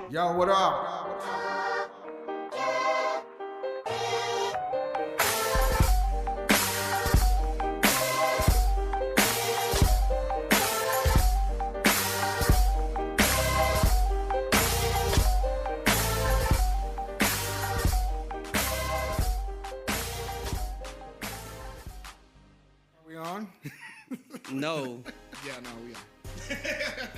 Yo, what up? Are we on? No. Yeah, no, we are.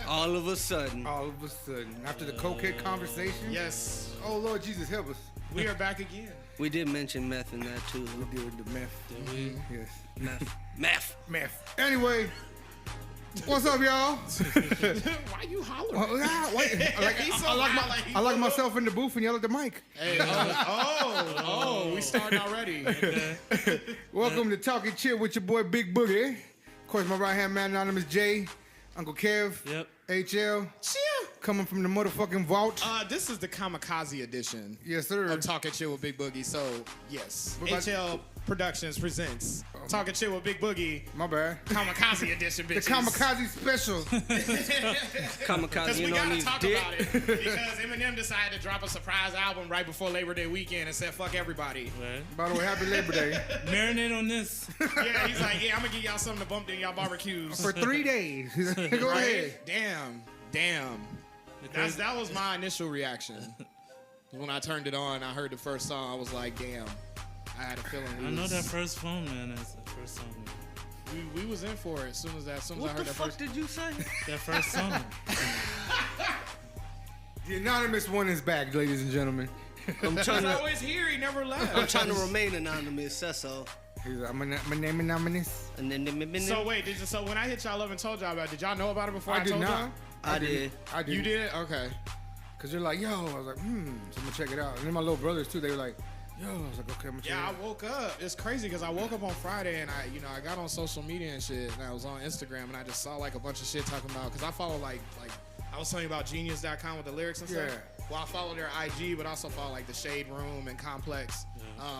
All of a sudden. All of a sudden, after the cokehead conversation? Yes, Oh, Lord Jesus, help us. we are back again. We did mention meth in that too. We deal with the meth. Did we? Yes. Meth. Meth. Meth. Anyway, what's up, y'all? Why you hollering? Oh, yeah, wait. He's so I like myself in the booth and yell at the mic. Hey, we starting already. Welcome to Talking Chit with your boy Big Boogie. Of course, my right-hand man, Anonymous J, Uncle Kev, Yep. HL, coming from the motherfucking vault. This is the Kamikaze edition Yes, sir. of Talking Shit with Big Boogie. So, yes, What about- HL Productions presents Talking Shit with Big Boogie, My bad. Kamikaze edition, The bitches. Kamikaze special. Kamikaze, Because you we know, gotta needs talk dick. about it. Because Eminem decided to drop a surprise album right before Labor Day weekend and said, fuck everybody. Right. By the way, happy Labor Day. Marinate on this. Yeah, he's like, yeah, I'm gonna give y'all something to bump in y'all barbecues. For 3 days. Go ahead. Damn. That was my initial reaction. When I turned it on, I heard the first song. I was like, damn. I had a feeling. I know that first phone, man. That's the first song. We was in for it as soon as I What heard the that fuck first. did you say? That first song. The anonymous one is back, ladies and gentlemen. I'm trying He's to. always here. He never left. I'm trying to remain anonymous. That's all. He's like, my name anonymous. And then. So wait, so when I hit y'all up and told y'all about it, did y'all know about it before I, I did told not. y'all? I did. I did. You did? Okay. Because they're like, yo. I was like, So I'm going to check it out. And then my little brothers, too, they were like, yo. I was like, okay, I'm going to check Yeah, it out. I woke up. It's crazy because I woke up on Friday and I got on social media and shit, and I was on Instagram and I just saw like a bunch of shit talking about, because I follow like I was telling you about Genius.com with the lyrics and stuff. Yeah. Well, I follow their IG, but also follow like the Shade Room and Complex,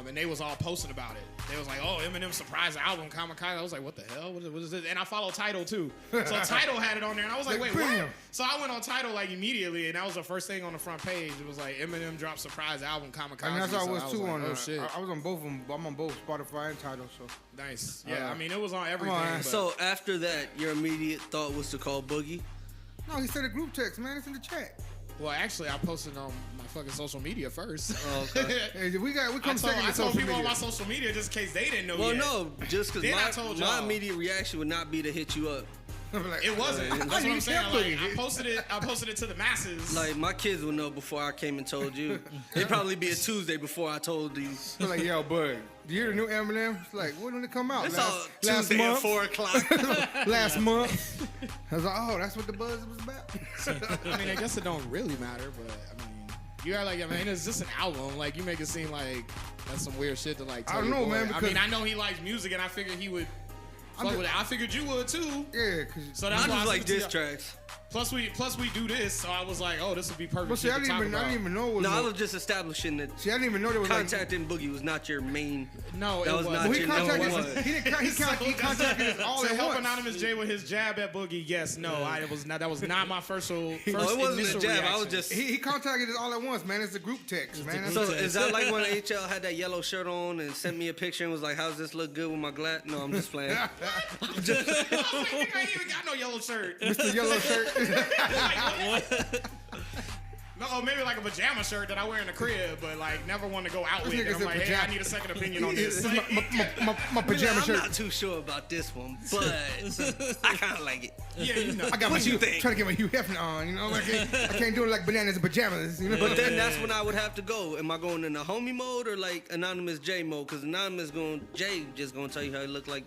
and they was all posting about it. They was like, oh, Eminem surprise album, Kamikaze. I was like, what the hell? What is this? And I follow Tidal too. So Tidal had it on there, and I was like, wait, what? Damn. So I went on Tidal like immediately, and that was the first thing on the front page. It was like Eminem dropped surprise album, Kamikaze. And that's how I So was, too, like, on oh, shit. I was on both of them. I'm on both Spotify and Tidal, so. Nice. Yeah, I mean, it was on everything. on. But So after that, your immediate thought was to call Boogie. No, he said a group text, man. It's in the chat. well, actually, I posted on my fucking social media first. Oh, okay. Hey, we come I second to told social people on media. my social media just in case they didn't know Well, yet. no, just because Then I told my y'all. immediate reaction would not be to hit you up. I'm like, It wasn't. That's what you I'm saying. kept Like, it. I posted it to the masses. Like, my kids would know before I came and told you. It'd probably be a Tuesday before I told you. I'm like, yo, bud, do you hear the new Eminem? It's like, when did it come out? It's all last Tuesday at month. 4 o'clock. Last month. I was like, oh, that's what the buzz was about. I mean, I guess it don't really matter, but I mean, you are like, I mean, it's just an album. Like, you make it seem like that's some weird shit to like. Tell I don't your know, boy. man, I because- mean, I know he likes music, and I figured he would. Fuck with it. I figured you would too. Yeah, because. So that's I why just like sent it to diss y'all. tracks. Plus we do this, so I was like, oh, this would be perfect. But see, shit I to didn't talk even know it was. No, I was just establishing that See, I didn't even know there was like. contacting Boogie was not your main. No, That it was wasn't. not Well, he your number contacted one. us. He contacted us all to at help once. Anonymous J with his jab at Boogie. Yes, no, That was not my first Oh, it wasn't a initial jab. reaction. I was just. He contacted us all at once, man. It's a group text, man. So is that like when HL had that yellow shirt on and sent me a picture and was like, "How's this look good with my glass?" No, I'm just playing. I was like, nigga, I ain't even got no yellow shirt. Mr. Yellow Shirt. No, maybe like a pajama shirt that I wear in the crib, but like never want to go out This with. nigga And I'm said like, hey, pajama. I need a second opinion on this. my I mean, pajama I'm shirt. not too sure about this one, but I kind of like it. Yeah, you know. I got What my you Hugh, think? trying to get my Hugh Hefner on, you know. I can't do it like bananas and pajamas, you know. But then that's when I would have to go. Am I going in the homie mode or like Anonymous J mode? Because Anonymous J just gonna tell you how he look like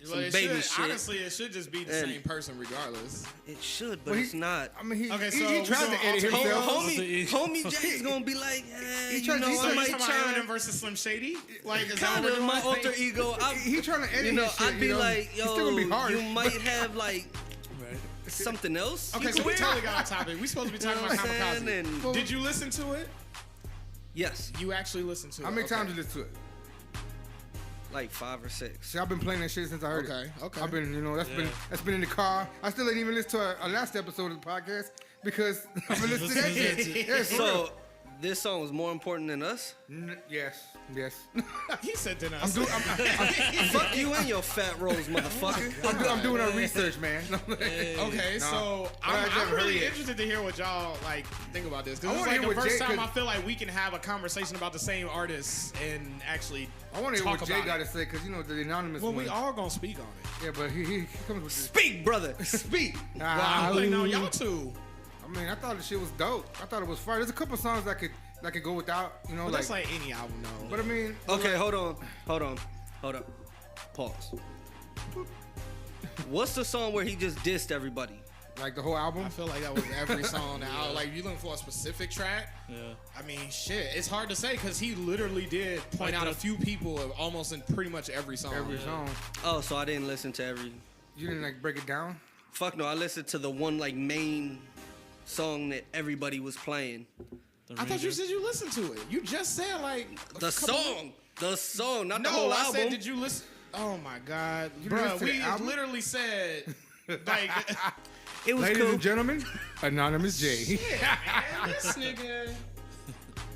some Well, it baby should, shit. honestly, it should just be the And- same person regardless. It should, but Well, it's not. I mean, Okay, he so tried we to doing edit alternate himself. roles? Homie J's gonna be like, hey, He tried to- you he know, tried I to- might You talking about try. Eminem versus Slim Shady? Like, is that Kind what of we're my doing? alter ego. He trying to edit You know, his shit, I'd be you know. like, It's still gonna yo, be harsh. you might have like something else. Okay, you so can we wear. totally got off topic. We supposed to be You know talking what about I'm saying? Kamikaze. And Did you listen to it? yes, You actually listened to it. How many Okay. times you listen to it? like 5 or 6. See, I've been playing that shit since I heard it. Okay. I've been, that's been in the car. I still ain't even listened to our last episode of the podcast. because I'm gonna listen to that shit. Yeah, for So real. this song was more important than us. Yes. He said to I'm us. doing. Fuck you and your fat rolls, motherfucker. I'm doing our research, man. Okay, so I'm really interested to hear what y'all like think about this, because I it's wanna like hear the what first Jay- time I 'cause- feel like we can have a conversation about the same artists and actually I want to hear talk what Jay about got to it. say, because you know the anonymous Well, one. we all gonna speak on it. Yeah, but he comes with this. Speak, brother. Speak. Well, I'm waiting on y'all two. I mean, I thought the shit was dope. I thought it was fire. There's a couple songs that could go without, you know, But like. that's like any album, though. But I mean, Okay, hold on. Pause. What's the song where he just dissed everybody? like the whole album. I feel like that was every song. Now, like you looking for a specific track. Yeah. I mean, shit, it's hard to say because he literally did point Like out the- a few people almost in pretty much every song. Every song. Oh, so I didn't listen to every. You didn't like break it down. Fuck no, I listened to the one like main song that everybody was playing. I thought you said you listened to it. You just said like a The couple- song, not the No, whole I album. said, did you listen? Oh my God, You bro, listened to the we album? literally said like, It was Ladies cool. and gentlemen, Anonymous J. yeah, man, this nigga.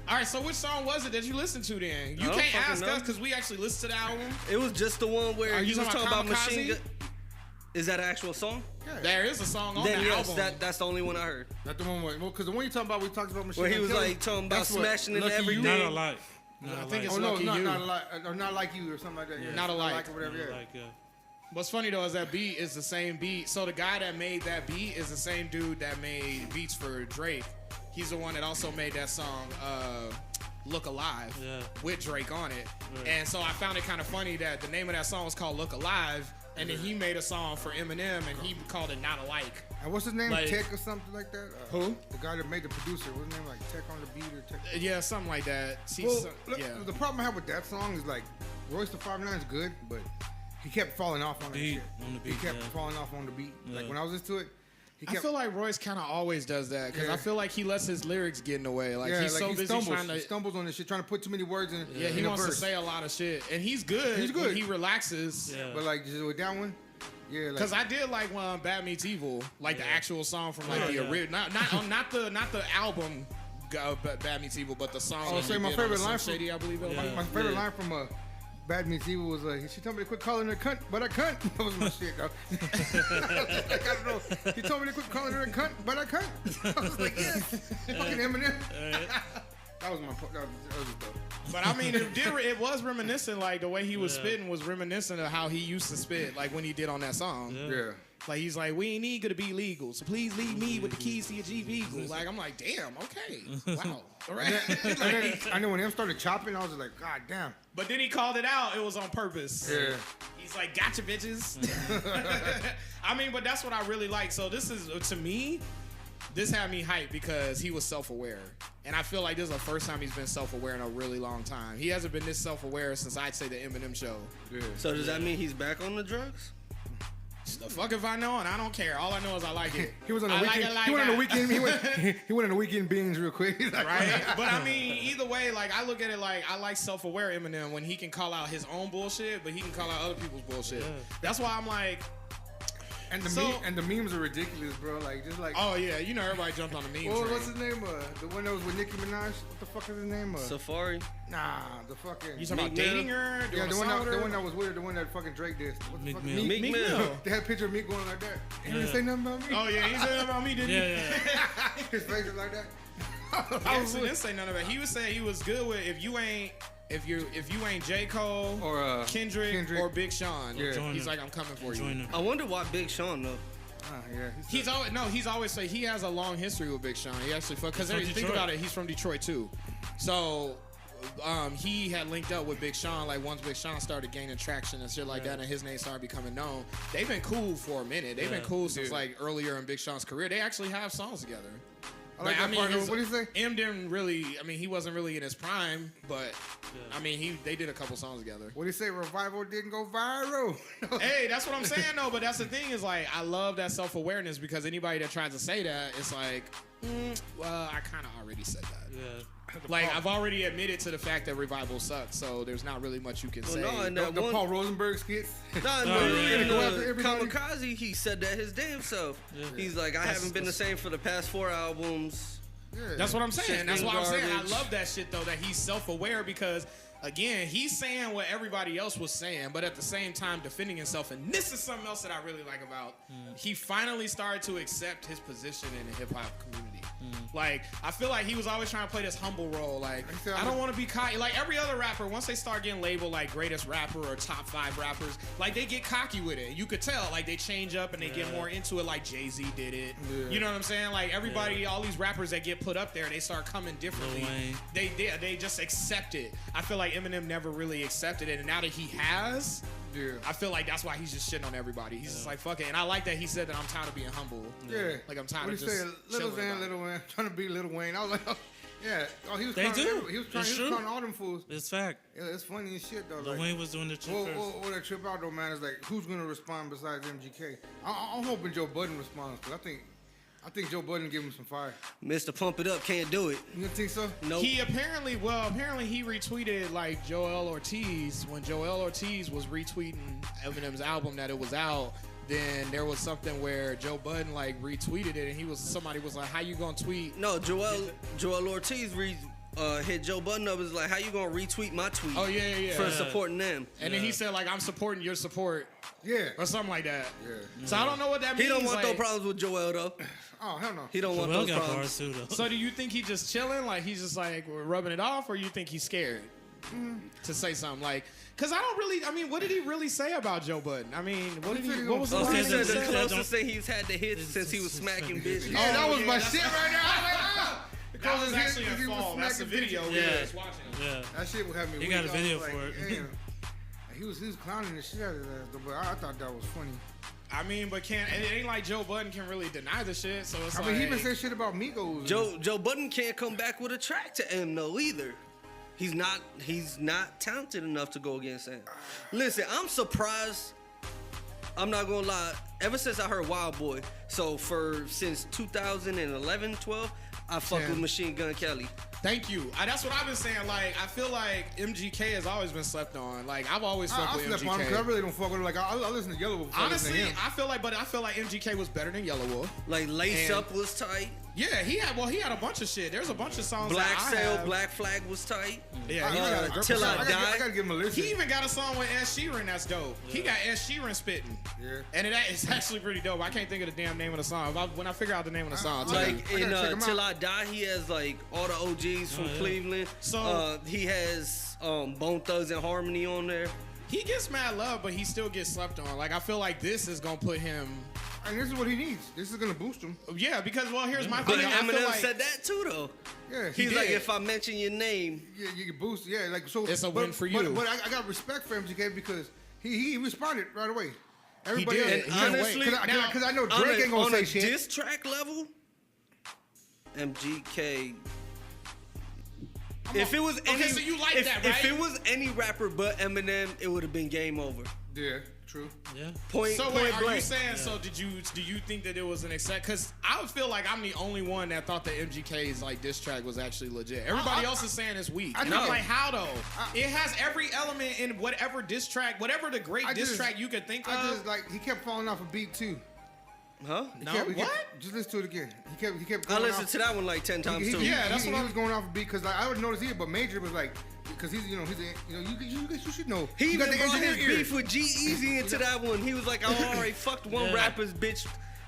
All right, so which song was it that you listened to then? You I don't can't fucking ask know. us because we actually listened to the album. It was just the one where Are he you was talking talking about about machine Kamikaze? gun. Is that an actual song? There is a song on Then the yes, album. that's the only one I heard. Not the one where, well, because the one you talking about, we talked about Machine Where he Gun was Kelly. like talking about That's what, smashing into Lucky You? everything. Not alike. I think it's Oh no, Lucky not You. like, or not like you or something like that. Yeah. Not alike. or whatever. Yeah. Like, What's funny though is that beat is the same beat. So the guy that made that beat is the same dude that made beats for Drake. He's the one that also made that song Look Alive with Drake on it. Right. And so I found it kind of funny that the name of that song was called Look Alive, and then he made a song for Eminem and he called it Not Alike. And what's his name? Like- Tech or something like that? Who? The guy that made the producer. What's his name? Like Tech on the beat or Tech? Yeah, something like that. See, Well, look, yeah. the problem I have with that song is like Royce the 5'9" is good, but he kept falling off on that Beat, shit. on the He beat, kept yeah. falling off on the beat. Like Yeah. when I was listening to it, he I kept. feel like Royce kind of always does that because Yeah. I feel like he lets his lyrics get in the way. Like yeah, he's like so he busy stumbles. trying to. He stumbles on this shit, trying to put too many words in. Yeah, he in a wants to verse. say a lot of shit, and he's good. He's good. When he relaxes. Yeah. But like just with that one, yeah, like Cause I did like Bad Meets Evil, like the actual song from like the Yeah. original, not the album, Bad Meets Evil, but the song. Oh, that say he my did on favorite Slim line from- Shady, I believe it was. Yeah. my favorite line from Bad Meets Evil was she told me to quit calling her cunt, but I cunt. That was my shit, dog. Like, I don't know. He told me to quit calling her a cunt, but I cunt. I was like, yeah, fucking Eminem. That was my that was dope. But I mean, it was reminiscent, like the way he was spitting was reminiscent of how he used to spit, like when he did on that song. Yeah. Like he's like, we ain't need to be legal, so please leave me with the keys to your Jeep Eagle. Like I'm like, damn, okay, wow, all right. And then when him started chopping, I was just like, God damn. But then he called it out. It was on purpose. Yeah. He's like, gotcha, bitches. I mean, but that's what I really like. So this is, to me, this had me hyped because he was self-aware. And I feel like this is the first time he's been self-aware in a really long time. He hasn't been this self-aware since I'd say the Eminem show. Yeah. So does that mean he's back on the drugs? The fuck if I know, and I don't care. All I know is I like it. He was on the I like weekend. it like he went on the that. weekend. He went on the weekend beans real quick. He's like, Right? But I mean, either way, like I look at it like I like self-aware Eminem when he can call out his own bullshit, but he can call out other people's bullshit. That's why I'm like, And the So- and the memes are ridiculous, bro. Like just like. oh yeah, you know everybody jumped on the memes. Well, train. what's his name? The one that was with Nicki Minaj. What the fuck is his name? Safari. Nah, the fucking. You talking about Meek Mill? dating her? Yeah, Doing the a one song with her? that was with her, the one that fucking Drake did. What the Meek fuck? Mill. Meek Meek Mill. Mill. They had a picture of me going like that. He didn't Yeah. say nothing about me. Oh yeah, he said that about me, didn't Yeah, he? yeah. His face is like that. He actually didn't say none of that. He was saying he was good with if you ain't J. Cole Or Kendrick or Big Sean. Yeah. Join He's him. like, I'm coming for Join you. him. I wonder why Big Sean though. Yeah. He's always say he has a long history with Big Sean. He actually because from think Detroit. about it, he's from Detroit too. So he had linked up with Big Sean like once Big Sean started gaining traction and shit like that, and his name started becoming known. They've been cool for a minute. They've been cool since like earlier in Big Sean's career. They actually have songs together. I like that part. his- What do you say? M didn't really. I mean, he wasn't really in his prime, but I mean, they did a couple songs together. What do you say? Revival didn't go viral. Hey, that's what I'm saying though. But that's the thing is like, I love that self-awareness because anybody that tries to say that, it's like, Well, I kind of already said that. Yeah. Like, I've already admitted to the fact that Revival sucks, so there's not really much you can say. No, and The Paul Rosenberg skits. Nah, Oh, in Go after everybody. Kamikaze, he said that his damn self. Yeah. He's like, I haven't been the same for the past 4 albums. Yeah. That's what I'm saying. Shit's That's been why I'm saying I garbage. love that shit, though, that he's self-aware because, again, he's saying what everybody else was saying, but at the same time defending himself. And this is something else that I really like about. He finally started to accept his position in the hip-hop community. Like, I feel like he was always trying to play this humble role. Like, I don't want to be cocky. Like, every other rapper, once they start getting labeled, like, greatest rapper or top 5 rappers, like, they get cocky with it. You could tell. Like, they change up and they get more into it, like Jay-Z did it. Yeah. You know what I'm saying? Like, everybody, all these rappers that get put up there, they start coming differently. They just accept it. I feel like Eminem never really accepted it. And now that he has... Yeah. I feel like that's why he's just shitting on everybody. He's just like, fuck it. And I like that he said that I'm tired of being humble. Yeah. Like, I'm tired What of he just say? Little chilling Van, about it. Little Wayne, trying to be Little Wayne. I was like, oh, yeah. Oh, he was They trying. do. He was trying. It's He was true. trying all them fools. It's fact. Yeah, it's funny as shit though. Lil Like, Wayne was doing the trip Well, first. that trip out though, man, is like who's gonna respond besides MGK? I'm hoping Joe Budden responds because I think Joe Budden give him some fire. Mr. Pump It Up can't do it. You don't think so? Nope. He apparently he retweeted like Joel Ortiz when Joel Ortiz was retweeting Eminem's album that it was out. Then there was something where Joe Budden like retweeted it, and somebody was like, "How you gonna tweet?" No, Joel Ortiz hit Joe Budden up. Is like, how you gonna retweet my tweet? Oh yeah. For supporting them. And then he said like, "I'm supporting your support," Yeah. or something like that. Yeah. So I don't know what that means. He don't want like, no problems with Joel though. Oh hell no. He don't want Joel those got problems. bars too, though. So do you think he just chilling, like he's just like rubbing it off, or you think he's scared to say something like? Because I don't really. I mean, what did he really say about Joe Budden? I mean, what was the Oh, line he that said he the said? closest thing he's had to hits since he was smacking bitches. Yeah, that was yeah, my that's- shit right there. I was like, ah! That was Because actually he a was fall. That's the smacking video. bitches. We Yeah. was watching. Yeah. That shit would have me. He weak. got a I was video like, for it. damn. He was clowning the shit out of that, but I thought that was funny. I mean, but it ain't like Joe Budden can really deny the shit. So it's I like mean, he even said shit about Migos. Joe Budden can't come back with a track to M no either. He's not talented enough to go against him. Listen, I'm surprised. I'm not gonna lie. Ever since I heard Wild Boy, since 2011, 12, I fuck with Machine Gun Kelly. Thank you. That's what I've been saying. Like, I feel like MGK has always been slept on. Like, I've always fucked I with slept on him because I MGK. really don't fuck with him. Like I listen to Yellow Wolf. before I listen Honestly, to him. I feel like MGK was better than Yellow Wolf. Like Lace And- Up was tight. Yeah, he had a bunch of shit. There's a bunch of songs Black that I Sail, have. Black Flag was tight. Yeah, Till I Die. I gotta give him a listen. He even got a song with Ed Sheeran that's dope. He got Ed Sheeran spitting. Yeah. And it's actually pretty dope. I can't think of the damn name of the song. When I figure out the name of the song, I'll tell you. Like I in gotta check him Till out. I Die, he has like all the OGs from yeah. Cleveland. So- he has Bone Thugs and Harmony on there. He gets mad love, but he still gets slept on. Like, I feel like this is gonna put him. And this is what he needs. This is gonna boost him. Yeah, because here's my But thing. I feel Eminem like said that too though. Yeah. He's did. like, if I mention your name, Yeah, you get boosted. Yeah, like so. It's a win for you. But I got respect for MGK because he responded right away. Everybody did. else, And he couldn't wait. honestly, because I know on Drake ain't on gonna say a shit. diss track level, MGK. If it was any, so you like if, that, if right? it was any rapper but Eminem, it would have been game over. Yeah, true. Yeah. Point So point wait, are you blank. saying? So do you think that it was an except? Because I would feel like I'm the only one that thought that MGK's like diss track was actually legit. Everybody else is saying it's weak. I And know. I'm like, how though? It has every element in whatever diss track, whatever the great I diss just- track you could think I of. just like he kept falling off a beat too. Huh? No, He kept- what? Just listen to it again. He kept. I Going listened off, to that one like 10 times too. Yeah, that's what he I'm- was going off a beat because like, I would notice it, but Major was like, because he's you should know. He you even got the brought engineer his ear. beef with G-Eazy into that one. He was like, I already fucked one Yeah. rapper's bitch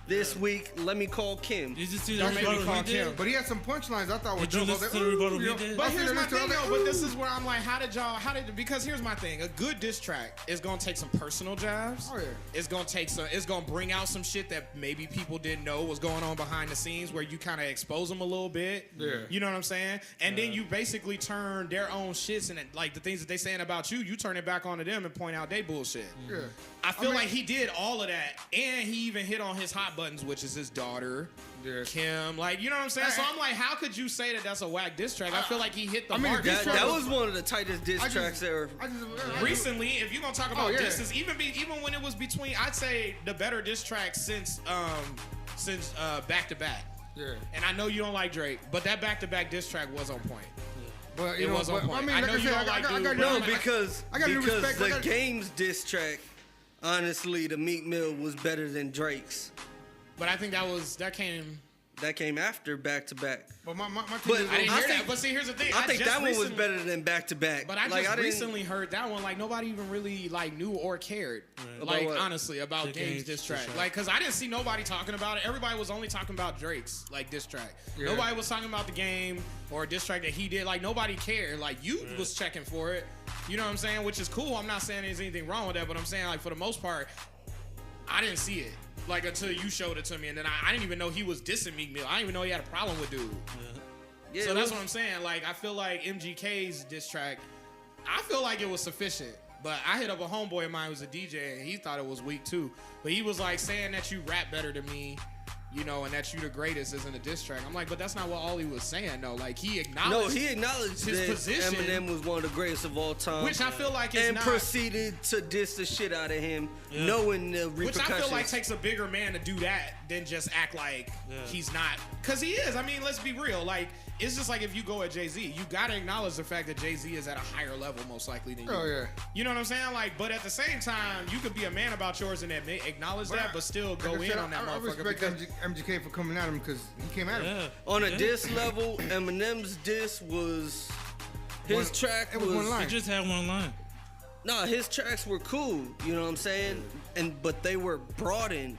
this week. Let me call Kim. Did you see Don't the make me rebuttal call he did? Kim. But he had some punchlines I thought were Did you dope. I was listen like, to the rebuttal ooh, he you know. did? But I here's said my this to- I thing was though. like, But this ooh. is where I'm like, because here's my thing. A good diss track is gonna take some personal jabs. Oh, yeah. It's gonna bring out some shit that maybe people didn't know was going on behind the scenes, where you kind of expose them a little bit. Yeah. You know what I'm saying? And then you basically turn their own shits and like the things that they saying about you turn it back onto them and point out they bullshit. Yeah. I feel mean- like he did all of that, and he even hit on his hot buttons, which is his daughter. Yeah. Kim, like, you know what I'm saying? So I'm like, how could you say that that's a whack diss track? I feel like he hit the I mean, mark. diss That, track that was one of the tightest diss I just- tracks ever. I just Recently, if you're gonna talk about yeah. disses, even when it was between, I'd say the better diss track since Back to Back. Yeah. And I know you don't like Drake, but that back-to-back diss track was on point. But It was on point. I know you don't like dude, No, but- because I got new respect. the Game's diss track, honestly, the Meek Mill was better than Drake's. But I think that came. That came after back to back. But my But thing I didn't I hear think- that. But see, here's the thing. I think just that one was recently- better than back to back. But I just didn't- recently heard that one. Like nobody even really like knew or cared. About Like what? honestly about The Game's Game's diss track. diss track. Like, cause I didn't see nobody talking about it. Everybody was only talking about Drake's like diss track. Yeah. Nobody was talking about the Game or a diss track that he did. Like nobody cared. Like you was checking for it. You know what I'm saying? Which is cool. I'm not saying there's anything wrong with that, but I'm saying like for the most part, I didn't see it. Like until you showed it to me, and then I didn't even know he was dissing Meek Mill. I didn't even know he had a problem with dude. Yeah, So it that's was- what I'm saying. Like, I feel like MGK's diss track, I feel like it was sufficient. But I hit up a homeboy of mine who was a DJ, and he thought it was weak too. But he was like saying that you rap better than me, you know, and that you the greatest isn't a diss track. I'm like, but that's not what all he was saying though. Like he acknowledged, No, he acknowledged his that position, Eminem was one of the greatest of all time. which I feel like is and not. proceeded to diss the shit out of him, knowing the Which repercussions. I feel like takes a bigger man to do that than just act like he's not. Because he is. I mean, let's be real. Like, it's just like if you go at Jay-Z, you got to acknowledge the fact that Jay-Z is at a higher level most likely than you. Oh, yeah. You know what I'm saying? Like, but at the same time, you could be a man about yours and admit, acknowledge that, but still go like I in said, on that I motherfucker. respect Because, MGK for coming at him because he came at him. Yeah. On a diss level, Eminem's diss was his track it was one line. He just had one line. No, his tracks were cool. You know what I'm saying? But they were broadened.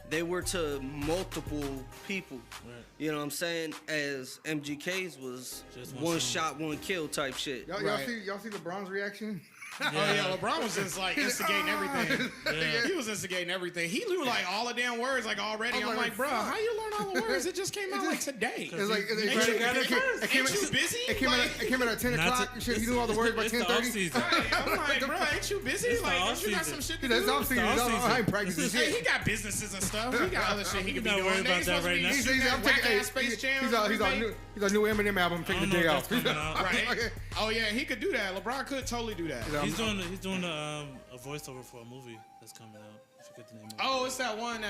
They were to multiple people. Right. You know what I'm saying? As MGK's was Just one one shot, one kill type shit. Y'all Right. see LeBron's reaction? oh, yeah, LeBron was just like instigating everything. Yeah. He was instigating everything. He knew like all the damn words like already. I'm like, bro, how you learn all the words? It just came out like today. It's like Ain't you busy? It came out at 10 Not o'clock. to- Shit, you knew all the words by It's the 10:30. off-season. I'm like, bro, ain't you busy? It's the Like, don't you got some off-season. shit to That's do? off season. It's the off-season. I ain't practicing Hey, he shit. got businesses and stuff. He got other shit he could be Not doing. worried They about that supposed to right be now. shooting I'm that taking whack-ass Space Jam. he's our new Eminem album. I'm taking the I day don't know off. if that's coming out. Right? Oh yeah, he could do that. LeBron could totally do that. He's doing a voiceover for a movie that's coming out. I forget the name of it. Oh, it's that one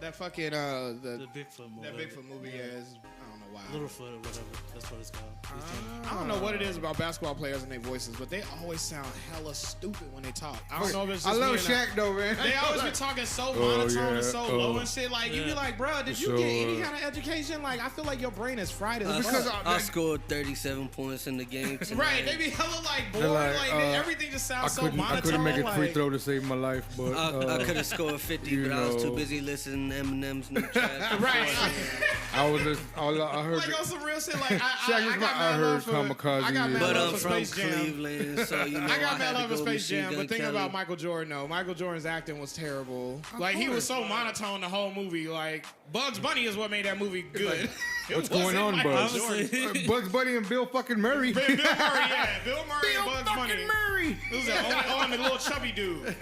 that fucking The the Bigfoot movie. that Bigfoot movie. Yeah, I don't know why. Littlefoot or whatever. That's what it's called. He's doing it. I don't know what it is about basketball players and their voices, but they always sound hella stupid when they talk. I don't know if it's just I love me or not. Shaq though, man. They always be talking so monotone and so low and shit. Like you be Yeah. like, bro, did you So, get any kind of education? Like I feel like your brain is fried as because fuck. I scored 37 points in the game tonight. Right, they be hella like bored. They're Like, like, everything just sounds so I monotone. couldn't make a free like, throw to save my life, but I could have scored 50, you but I was too know. busy listening to Eminem's new track. Right. I was just I heard. Like on some real shit. Like Shaq is I my- got I mad heard love for Kamikaze I got mad But love I'm for from Space Jam. Cleveland, so you know I got had mad to love for go Space Machine Jam, Gun but think Kelly. about Michael Jordan though. Michael Jordan's acting was terrible. Like he was so monotone the whole movie. Like Bugs Bunny is what made that movie good. It what's going wasn't on, Michael Bugs? Jordan. Bugs Bunny and Bill fucking Murray. Bill Murray, yeah, Bill Murray and Bugs Bunny. fucking Murray. It was and the little chubby dude.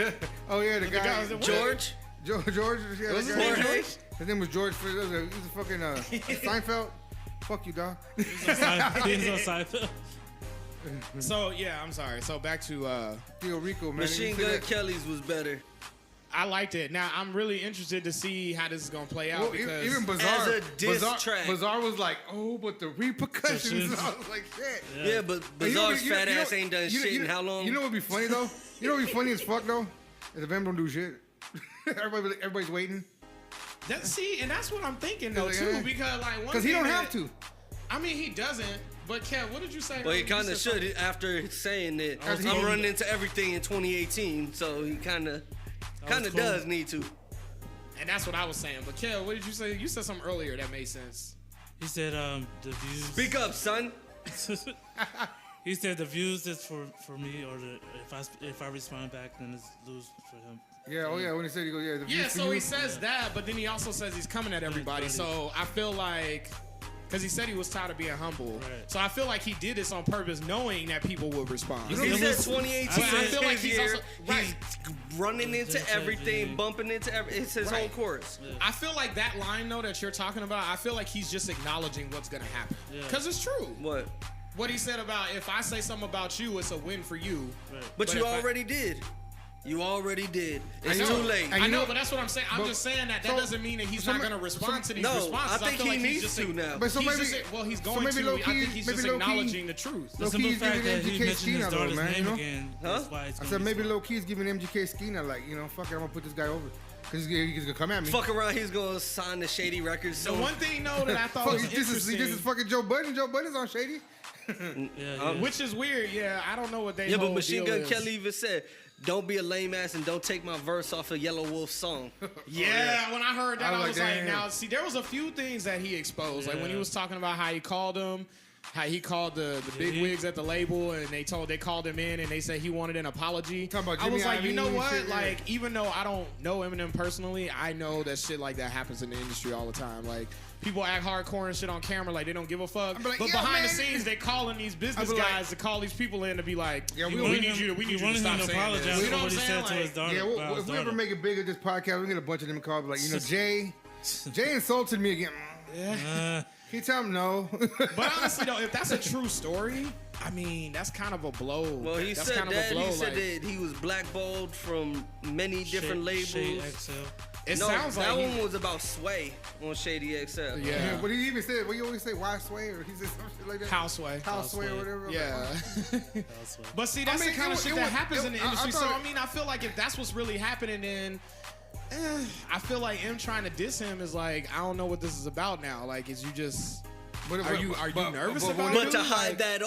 Oh yeah, the guy. guy was the- George? George. Yeah, Was that his guy. name Jorge? George? His name was George. He was a fucking Seinfeld. Fuck you, dog. He's on Seinfeld. So yeah, I'm sorry. So back to Theo Rico, man. Machine You see Gun that? Kelly's was better. I liked it. Now I'm really interested to see how this is gonna play out Well, because even Bizarre, As a diss Bizarre, track. Bizarre was like, oh, but the repercussions. So I was like, shit. Yeah, but Hey, you know- Bizarre's you know- fat you know- ass ain't done you know- shit you in know- how long? You know what'd be funny though? You know what'd be funny as fuck though? Is if them don't do shit. Everybody's waiting and that's what I'm thinking though Yeah. too because like one because he thing don't that- have to. I mean he doesn't. But Kev, what did you say? Well, he You kind of said should after saying that After I'm he- running into everything in 2018, so he kind of cool. does need to. And that's what I was saying. But Kev, what did you say? You said something earlier that made sense. He said the views. Speak up, son. He said the views is for me, or if I respond back, then it's lose for him. Yeah, oh yeah. When he said he goes, yeah. The Yeah, views for so you. he says that, but then he also says he's coming at everybody. So I feel like, because he said he was tired of being humble. Right. So I feel like he did this on purpose, knowing that people would respond. He It said was- 2018 I is feel like his he's year. also- right. He's running into Just everything, like, bumping into everything. It's his whole Right. chorus. I feel like that line though that you're talking about, I feel like he's just acknowledging what's gonna happen. Yeah. Because it's true. What? What he said about if I say something about you, it's a win for you. Right. But But you if I- already did. You already did. I It's know. too late. And I you know, know- but that's what I'm saying. I'm but- just saying that so- doesn't mean that he's so not ma- going to respond to these No, responses. I think feel he like he's needs just to now. But so he's maybe, just, well, he's so going maybe to. low I key, think he's maybe just low key- acknowledging the truth. The Low simple key's fact giving that he MGK mentioned Skeena his though, daughter's man, name you know? again. Huh? That's why it's I gonna said be maybe fun. low key's giving MGK Skeena like, you know, fuck it, I'm gonna put this guy over because he's gonna come at me. Fuck around, he's gonna sign the Shady Records. The So one thing though that I thought Fuck, was this interesting, is fucking Joe Budden. Joe Budden's on Shady. Yeah. which is weird. Yeah, I don't know what they. yeah, but whole Machine deal Gun is. Kelly even said, "Don't be a lame ass and don't take my verse off of Yellow Wolf's song." Yeah, when I heard that, I I was was like, like, damn. now, see, there was a few things that he exposed. Like when he Yeah. was talking about how he called them, how he called the big wigs at the label, and they called him in, and they said he wanted an apology. Talking about I was Jimmy like, you know Iovine and what? shit, yeah. Like, even though I don't know Eminem personally, I know that shit like that happens in the industry all the time. Like, people act hardcore and shit on camera like they don't give a fuck. I'm like, But yeah, behind the man. scenes, they calling these business I'm like- guys to call these people in to be like, Yeah, we, we need you to He stop wanted him to saying apologize this. for You know what what he I'm said to saying? his daughter. Yeah, about his if we ever daughter. make it big at this podcast, we get a bunch of them calls like, you know, Jay insulted me again. Can you tell him no? But honestly, though, if that's a true story, I mean, that's kind of a blow. Well, he that's said kind of that. a blow. He said like, that he was blackballed from many different Shade labels. XL. it No, sounds that like one was about Sway on Shady XL. yeah, What he even said, what you always say, why sway? Or he said some shit like that? houseway. House sway or whatever. Yeah. That's what- But see, that's I mean, the kind it of was- shit it that was- happens it- in the I industry. So, thought- I mean, I feel like if that's what's really happening, then I feel like him trying to diss him is like, I don't know what this is about now. Like, is you just... Are you nervous about it? But to dude? hide Like- that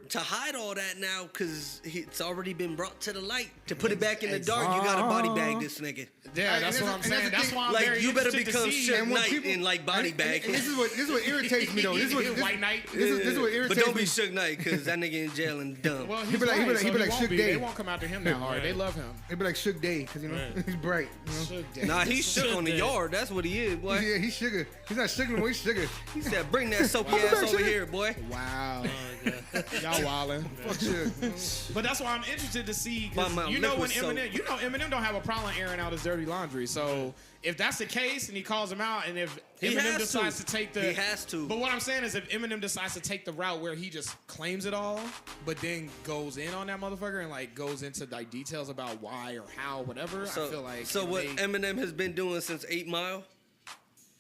to hide all that now, because it's already been brought to the light. To put it back in the dark, you gotta body bag this nigga. Yeah, that's what I'm and that's saying. the That's thing. why I'm Like, very you better interested to become see. Suge And when Knight people- and like body bag. And this is what irritates me though. This is what White Knight. This is what irritates But don't me. be Suge Knight, because that nigga in jail and dumb. Well, He he's be like- he be right, like- he so be like won't Suge be. Day. They won't come after him that hard. They love him. It'd be like Suge Day because you know Right. he's bright. You know? Suge Day. Nah, he's shook on the Suge. yard. That's what he is, boy. Yeah, he's sugar. He's not sugar, no, he's sugar. He said, "Bring that soapy ass over here, boy." Wow. Oh, God. Y'all wildin'. Fuck sugar. But that's why I'm interested to see. My 'Cause mouth you know when liquid Eminem, Eminem don't have a problem airing out his dirty laundry. So if that's the case, and he calls him out, and if He Eminem has decides to. to take the, He has to. But what I'm saying is, if Eminem decides to take the route where he just claims it all, but then goes in on that motherfucker and like goes into like details about why or how, whatever, I feel like. So it what may- Eminem has been doing since 8 Mile?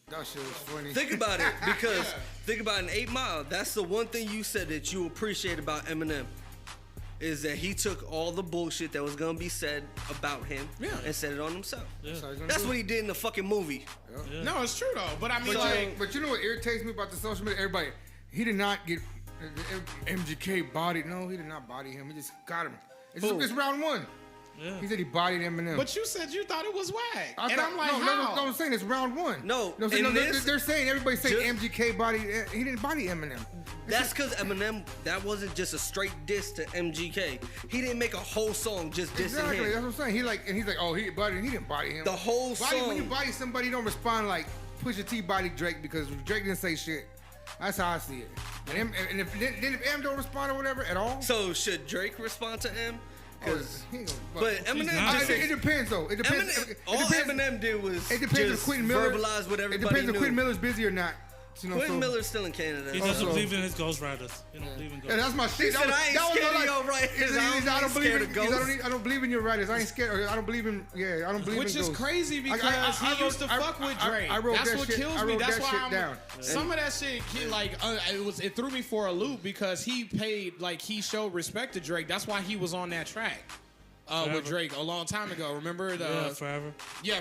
That shit was funny. Think about it, because think about an 8 Mile. That's the one thing you said that you appreciate about Eminem, is that he took all the bullshit that was gonna be said about him and said it on himself. That's how he's gonna That's do what it. he did in the fucking movie. No, it's true though. But I mean, But, like, but you know what irritates me about the social media? Everybody, he did not get MGK bodied. No, he did not body him. He just got him. It's round one. Yeah. He said he bodied Eminem. but you said you thought it was whack, I and thought- I'm like, no, how? no, I'm saying it's round one. No, no, in this- they're saying everybody's saying Just- MGK bodied. He didn't body Eminem. That's because Eminem, that wasn't just a straight diss to MGK. He didn't make a whole song just dissing Exactly, that's him. what I'm saying. He's like, oh, he bodied. He didn't body him. The whole When you song. body somebody, you don't respond like Pusha T bodied Drake because Drake didn't say shit. That's how I see it. And if M don't respond or whatever at all, So should Drake respond to M? Because, he ain't gonna- but Eminem not. just it depends though. It depends. Eminem, all Eminem did was It depends if just Quentin Miller verbalize what It everybody depends knew. if Quentin Miller's busy or not. You know, Quentin so- Miller's still in Canada. He doesn't Also- believe in his ghostwriters. He don't believe in Yeah, ghost. that's my shit. He said, "I ain't scared of your writers. He said, I I don't ain't believe scared in. of he said, ghosts." I don't believe in your writers. I ain't scared. I don't believe in. Yeah, I don't believe Which in is ghosts. crazy because I he used to fuck with Drake. I wrote That's that what shit. kills I me. wrote That's that why shit I'm down. some of that shit. It threw me for a loop because he showed respect to Drake. That's why he was on that track with Forever. Drake a long time ago. Remember Yeah, forever.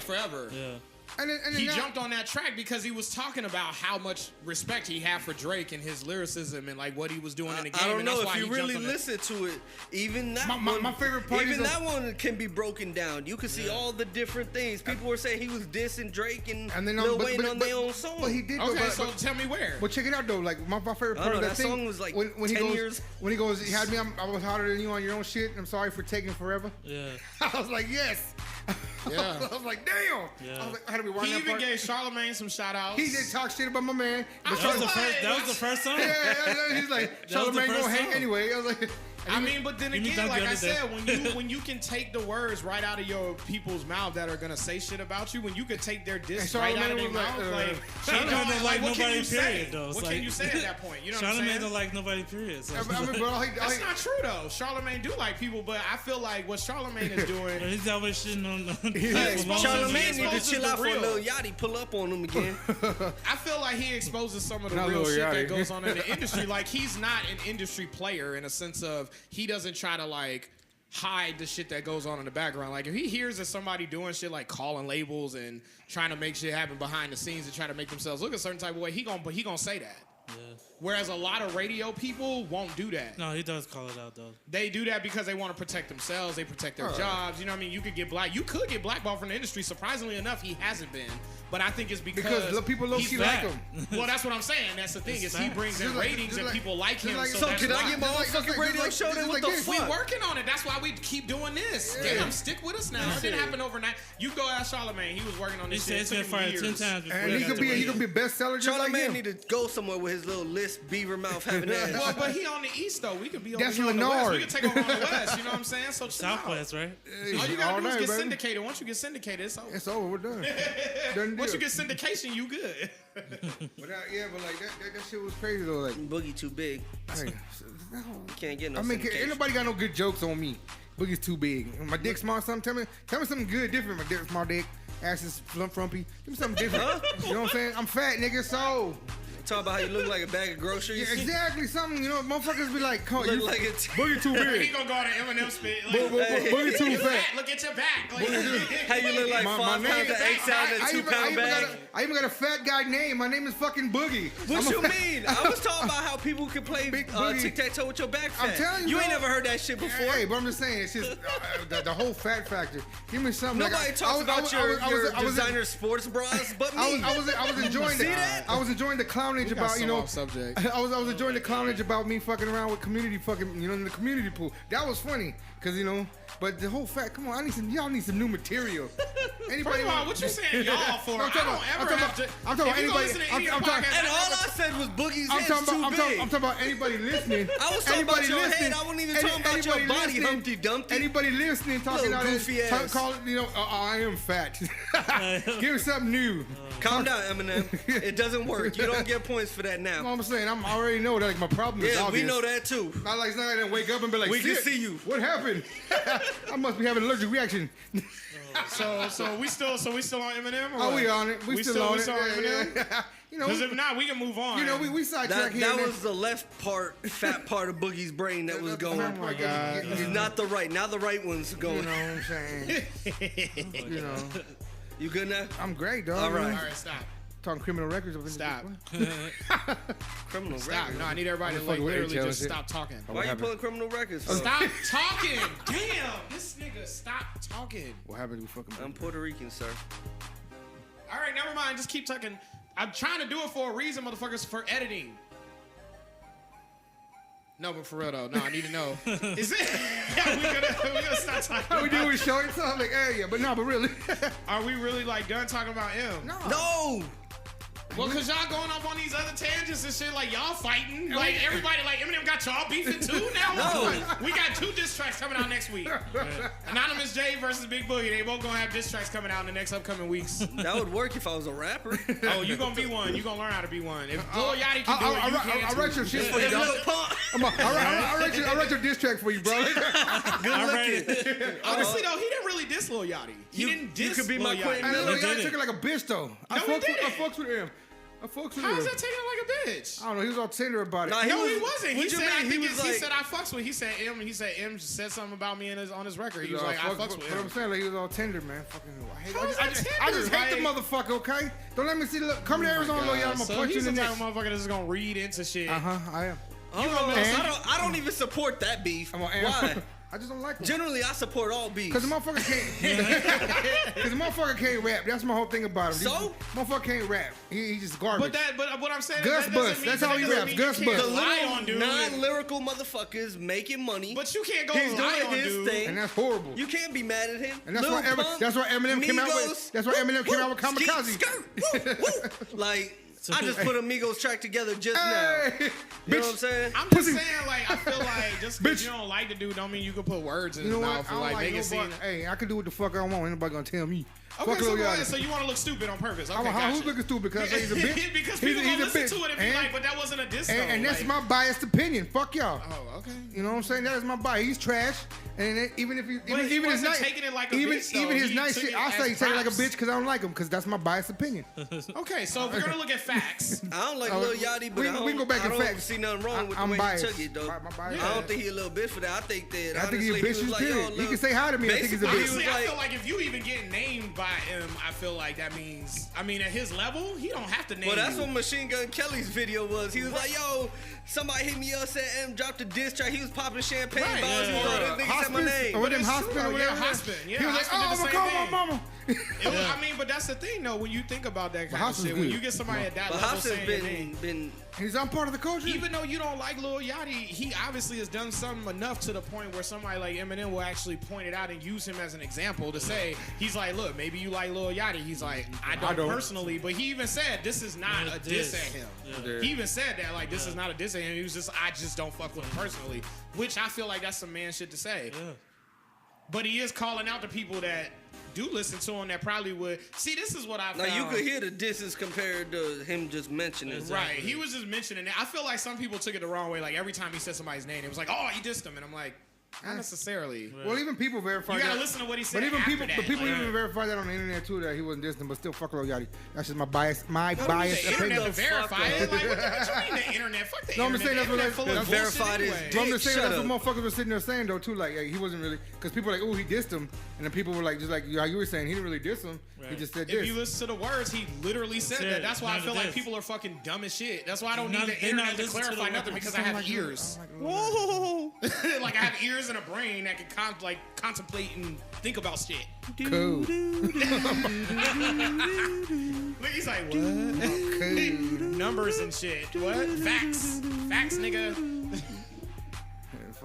forever. Yeah. And then He now- jumped on that track because he was talking about how much respect he had for Drake and his lyricism and like what he was doing in the game. I don't and that's know why if he you really jumped on listen to it. Even that My favorite part even is that one can be broken down. You can see all the different things. People were saying he was dissing Drake and then Lil Wayne on their own song. But he did. Okay, though, so tell me where. But check it out though. Like my favorite I part don't of know, that that thing song was like when he 10 goes years. when he goes, he had me. I was hotter than you on your own shit. I'm sorry for taking forever. Yeah. I was like, yes. Yeah. I was like, damn. Yeah. I was like, I had to be watching He that even part. gave Charlamagne some shout outs. He did talk shit about my man. But That was the first song. yeah, he's like, That was the Charlamagne first gonna hate song. anyway. I was like, I mean, but then You mean again, that like the I other day? said, when you can take the words right out of your people's mouth that are gonna say shit about you, when you can take their diss And right out of Charlamagne their was like, mouth, like, Charlamagne don't like what can nobody, you say? period, though. It's What like- can you say at that point? You know what I'm Charlamagne saying? don't like nobody, period. So. I mean, bro, That's not true though. Charlamagne do like people, but I feel like what Charlamagne is doing. But he's always shitting on. Hey, exposes- Charlamagne he need to exposes chill the out for a real. little yachty, pull up on him again. I feel like he exposes some of the Not real Lil shit Yachty. that goes on in the industry. Like he's not an industry player in a sense of he doesn't try to like hide the shit that goes on in the background. Like if he hears that somebody doing shit like calling labels and trying to make shit happen behind the scenes and trying to make themselves look a certain type of way, he gonna say that. Yeah. Whereas a lot of radio people won't do that. No, he does call it out though. They do that because they want to protect themselves. They protect their Right. jobs. You know what I mean? You could get blackballed from the industry. Surprisingly enough, he hasn't been. But I think it's because people low he's key back. like him. Well, that's what I'm saying. That's the thing. It's Is he facts. brings in Just like- ratings just and like- people like just him. like- so So that's can I why. get my own Just like- fucking radio just show like then? What this. the We fuck? working on it. That's why we keep doing this. Yeah. Damn, stick with us now. It didn't happen overnight. You go ask Charlamagne. He was working on He this said shit. he's It been took him fired years. 10 times before. And he got could to be radio. a bestseller just like Charlamagne him. need to go somewhere with his little lisp, beaver mouth having ass. Well, but he on the east though. We could be over That's here on the west. We Lenard. could take over on the west. You know what I'm saying? So chill out. Southwest, right? All you gotta do is night, get baby. syndicated. Once you get syndicated, it's over. It's over. We're done. Done Once you deal. get syndication, you good. But yeah, but like that shit was crazy though. Like, Boogie too big. hey, Can't get no I mean, syndication. ain't nobody got no good jokes on me. Boogie's too big. My dick small. Something. Tell me something good, different. My dick, small dick. Ass is frumpy. Give me something different. You know what I'm saying? I'm fat, nigga. So Talk about how you look like a bag of groceries. yeah, exactly something. You know, motherfuckers be like, "Oh, Look you like it's Boogie too He big. gonna go on an Eminem spit. Boogie too You fat." fat. Look at your back. Like, how you look like My 5 name- pounds of eggs out in a 2-pound bag. I even got a fat guy name. My name is fucking Boogie. What I'm you a fat- mean? I was talking about how people can play Big boogie. tic-tac-toe with your back fat. I'm telling you, ain't bro. never heard that shit before. Hey, but I'm just saying, it's just the whole fat factor. Give me something. Nobody talks about your designer sports bras but me. I was enjoying See the that? I was enjoying the clownage got about so you know off subject. I was enjoying the clownage about me fucking around with community fucking in the community pool. That was funny because but the whole fact. Come on, y'all need some new material. Anybody? First of all, what you saying y'all for? I don't ever have to. I'm talking about if you go anybody. listen to any of I'm the talking- podcasts, And I all never- I said was Boogie's I'm head's talking too about, big. I'm talking about anybody listening. I was talking about Anybody your head. listening. I wasn't even talking about your Anybody body, listening. Humpty Dumpty. Anybody listening talking Little out goofy there, ass. call I am fat. Give me something new. Calm down, Eminem. It doesn't work. You don't get points for that You know now. what I'm saying? I already know that like my problem is Yeah, obvious. we know that too. Not like I didn't wake up and be like, We can "Shit, see you." What happened? I must be having an allergic reaction. So we still on Eminem? Or Oh, what? we on it. We still on we it. still on Eminem? Yeah. Because if not, we can move on. we sidetrack That here. and there. was the left fat part of Boogie's brain that was going. Oh my God. It's not the right. Now the right one's You going. know what I'm saying? You know, You good now? I'm great, dog. All right. All right, stop. Talking criminal records. Over Stop. Criminal Stop. records. No, I need everybody to I'm like fucking with literally HL just shit. stop talking. Why you happened? pulling criminal records? for? Stop talking. Damn, this nigga, stop talking. What happened? We fucking. I'm Puerto Rican, sir. All right, never mind. Just keep talking. I'm trying to do it for a reason, motherfuckers, for editing. No, but for real though, no, I need to know. Is it? Yeah, we gonna stop talking. How we do with showing something like, hey, yeah, but really. Are we really like done talking about M? No. No. Well, cause y'all going off on these other tangents and shit, like y'all fighting, like everybody, like Eminem got y'all beefing too now. No. We got 2 diss tracks coming out next week. Anonymous J versus Big Boogie. They both gonna have diss tracks coming out in the next upcoming weeks. That would work if I was a rapper. Oh, you gonna be one. You gonna learn how to be one. If Lil Yachty can do it, you can I'll too. write your shit for you, If dog. Lil Pump- I'll write your diss track for you, bro. Good All right. looking. Honestly though, he didn't really diss Lil Yachty. He You- didn't you diss could be Lil my Yachty. Quentin I Miller. know He y'all did took it. it like a bitch though. I No, he fucks with didn't. him. I fucks with How him. is that taking it like a bitch? I don't know. He was all tender about it. Nah, No, he wasn't. He What you said, I mean? think He was he like- said I fucks with. He said M said something about me on his record. He was like, I fucks with But I'm him. saying like he was all tender, man. Fucking. How is that I just tender? hate the Like- motherfucker. Okay. Don't let me see. Look, come to Arizona, Lil Yachty. I'm gonna So punch you he's in the the type neck. of motherfucker that's just gonna read into shit. I am. I don't know. I don't even support that beef. I'm on Why? I just don't like him. Generally, I support all beats. Because the motherfucker can't. Because the motherfucker can't rap. That's my whole thing about him. So? Motherfucker can't rap. He just garbage. But what I'm saying Gus is Bus. That's how he raps. Gus Bus. The lie little on dude. non-lyrical motherfuckers making money. But you can't go He's lie doing on his dude. thing. And that's horrible. You can't be mad at him. And that's Lil why Pump, that's why Eminem came out with. Migos, That's why Eminem came out with skeet, Kamikaze. skirt, woo, woo. Like I just put a Migos track together just now. Hey, You know what I'm saying? I'm just saying, like, I feel like just because you don't like the dude don't mean you can put words in you know his what? mouth I and don't like make it nobody. seem. Hey, I can do what the fuck I want. Ain't nobody gonna tell me. Okay, Fuck so, Lil Yachty. so you want to look stupid on purpose? Okay, Who's gotcha. looking stupid because he's a bitch? Because He's people a gonna listen bitch. to it and be like, but that wasn't a diss. And though, that's like, my biased opinion. Fuck y'all. Oh, okay. You know what I'm saying? That is my bias. He's trash. And it, even if he, But he even his wasn't nice, taking it like a even bitch, though. even his He nice took shit, it I as say he take it like a props. bitch because I don't like him because that's my biased opinion. Okay, so if we're gonna look at facts. I don't like Lil Yachty, but we I can don't, go back I in don't facts. see nothing wrong with the I'm way biased. he took it, though. My bias. I don't think he a little bitch for that. I think that I think he's a honestly, bitch. he was like, Period. yo, He Lil, can say hi to me. I think he's a basically, bitch. he was Honestly, I like- feel like if you even get named by him, I feel like that means. I mean, at his level, he don't have to name Well, that's you. what Machine Gun Kelly's video was. He was like, yo, somebody hit me up, said M dropped a diss track. He was popping champagne Right, bottles. yeah. He thought this nigga said my name. Or them it's hospital, true, or yeah, whatever. Hospin, yeah, He was like, Hospin did oh, the I'm gonna same call my thing. mama. It was, I mean, but that's the thing, though. When you think about that kind of Hospin's shit, when good. you get somebody at that But level House has saying your name, been He's on part of the culture. even though you don't like Lil Yachty, he obviously has done something enough to the point where somebody like Eminem will actually point it out and use him as an example to say, he's like, look, maybe you like Lil Yachty. He's like, I don't personally, but he even said this is not a diss at him. Yeah. He even said that, like, this is not a diss at him. He was just, I just don't fuck with him personally, which I feel like that's some man shit to say. Yeah. But he is calling out the people that do listen to him that probably would. See, this is what I now found. you could hear the disses compared to him just mentioning it. Right, he was just mentioning it. I feel like some people took it the wrong way. Like every time he said somebody's name, it was like, "Oh, he dissed him," and I'm like, not necessarily. Well, even people verify You gotta that. listen to what he said. But even after people, that. but people Like, even verify that on the internet too that he wasn't distant, but still fuck Lil Yachty. That's just my bias, my the biased internet opinion. to verify fuck it. Like, what you mean the internet? Fuck the No, I'm just saying internet. that's what The internet full of verified bullshit is anyway. But I'm just saying Shut that's up. what motherfuckers were sitting there saying though too. Like, he wasn't really, because people were like, oh, he dissed him, and then people were like, just like how you were saying, he didn't really diss him. He Right. just said If this. you listen to the words, he literally said Said that. That's why I none feel of like this. people are fucking dumb as shit. That's why I don't need Not- the they internet not to listen to clarify the nothing words. because I have ears. Whoa! Like I have ears and a brain that can contemplate and think about shit. Cool. Look, he's like, what? Numbers and shit. What? Facts. Facts, nigga.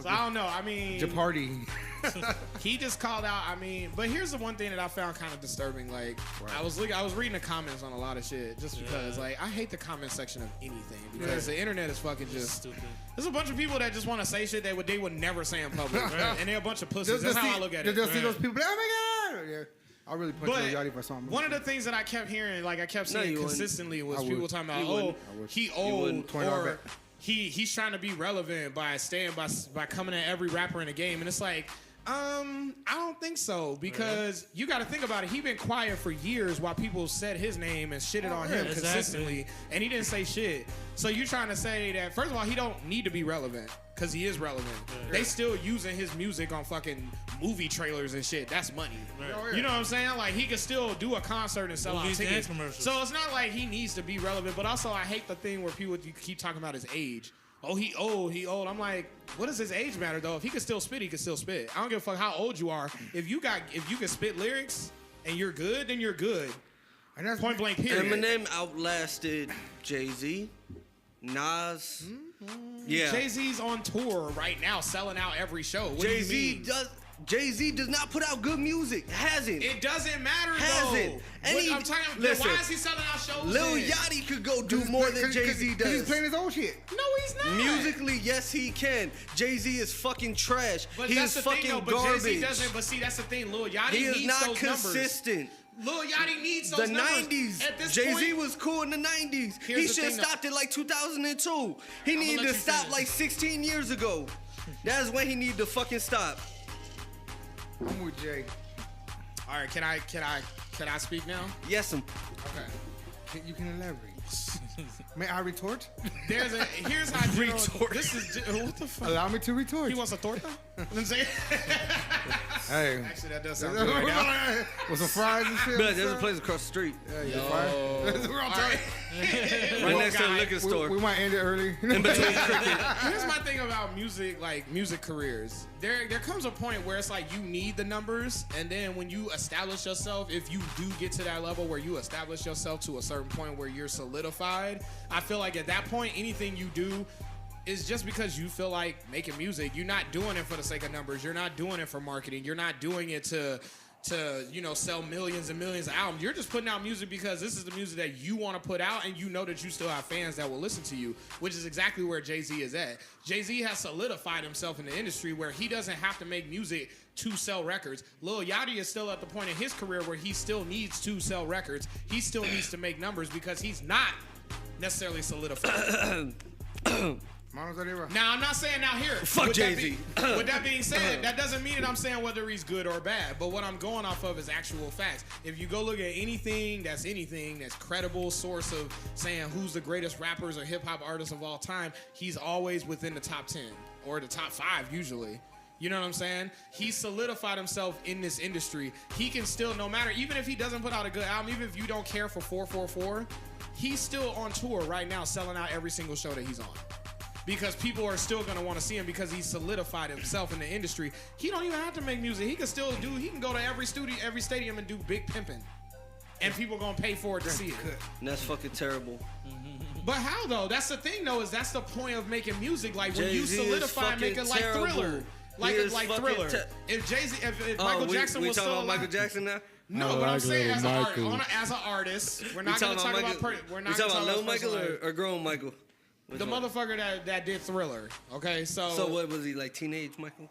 So I don't know. I mean, Jeopardy. he just called out. I mean, but here's the one thing that I found kind of disturbing. Like, I was reading the comments on a lot of shit just because, like, I hate the comment section of anything because the internet is fucking just Stupid. There's a bunch of people that just want to say shit they would never say in public, and they're a bunch of pussies. Just That's how I look at it. Just see those people. Oh my god! Yeah, I really punch But Lil Yachty if I saw him. one of the things that I kept hearing, like I kept No, seeing you wouldn't. consistently, was I people would. talking about, You wouldn't. oh, I would. he You old, wouldn't. $20 or bet. he's trying to be relevant by coming at every rapper in the game, and it's like, I don't think so because you got to think about it. He been quiet for years while people said his name and shitted on him exactly. consistently, and he didn't say shit. So you're trying to say that first of all, he don't need to be relevant because he is relevant. They still using his music on fucking movie trailers and shit. That's money. Right. You know what I'm saying? Like he could still do a concert and sell out Movies and tickets. commercials. So it's not like he needs to be relevant, but also I hate the thing where people keep talking about his age. Oh, he old. I'm like, what does his age matter though? If he can still spit, he can still spit. I don't give a fuck how old you are. If you can spit lyrics and you're good, then you're good. And that's Point blank period. Eminem outlasted Jay-Z, Nas. Yeah, Jay-Z's on tour right now, selling out every show. What Jay-Z do you mean? Jay-Z does not put out good music. Hasn't. It doesn't matter Hasn't. though. And What, he- I'm talking. listen, Why is he selling out shows? Lil then? Yachty could go do more than Jay-Z He's does. playing his old shit. No, he's not. Musically, yes, he can. Jay-Z is fucking trash. But He that's is the fucking thing, though. But garbage. Jay-Z doesn't. But see, that's the thing. Lil Yachty He is needs not those consistent. numbers. Lil Yachty needs The those numbers. 90s. At this Jay-Z point, was cool in the 90s. Here's He the should have thing, though. stopped it like 2002. He I'ma needed let to you stop finish. like 16 years ago. That's when he needed to fucking stop. I'm with Jay. All right, can I speak now? Yes, him. Okay. You can elaborate. May I retort? Here's how general, Retort. this is what the fuck. Allow me to retort. He wants a torta? Then say- Hey. Actually, that does sound good right now. With some fries and shit. But there's a place across the street. Yeah, you fries? We're on All time. right. Right next to the guy. liquor store. We might end it early. In between cricket. Here's my thing about music, like music careers. There comes a point where it's like you need the numbers, and then when you establish yourself, if you do get to that level where you establish yourself to a certain point where you're solidified, I feel like at that point, anything you do is just because you feel like making music. You're not doing it for the sake of numbers. You're not doing it for marketing. You're not doing it to sell millions and millions of albums. You're just putting out music because this is the music that you want to put out, and you know that you still have fans that will listen to you, which is exactly where Jay-Z is at. Jay-Z has solidified himself in the industry where he doesn't have to make music to sell records. Lil Yachty is still at the point in his career where he still needs to sell records. He still needs to make numbers because he's not necessarily solidified. Now, I'm not saying out here. Fuck Jay-Z. With that being said, that doesn't mean that I'm saying whether he's good or bad. But what I'm going off of is actual facts. If you go look at anything that's credible source of saying who's the greatest rappers or hip-hop artists of all time, he's always within the top 10 or the top 5 usually. You know what I'm saying? He solidified himself in this industry. He can still, no matter, even if he doesn't put out a good album, even if you don't care for 444, he's still on tour right now selling out every single show that he's on. Because people are still going to want to see him because he's solidified himself in the industry. He don't even have to make music. He can go to every studio, every stadium and do big pimping. And people going to pay for it to see it. And that's fucking terrible. But how though? That's the thing though, is that's the point of making music. Like when you Jay-Z solidify and make it like terrible. Thriller. Like Thriller. If Jay-Z, if Michael Jackson was we talking still about Michael Jackson now? No, what I'm saying as an artist, we're not going to talk about we're not talking about little Michael or grown Michael? The motherfucker that did Thriller, okay? So what was he, like teenage Michael?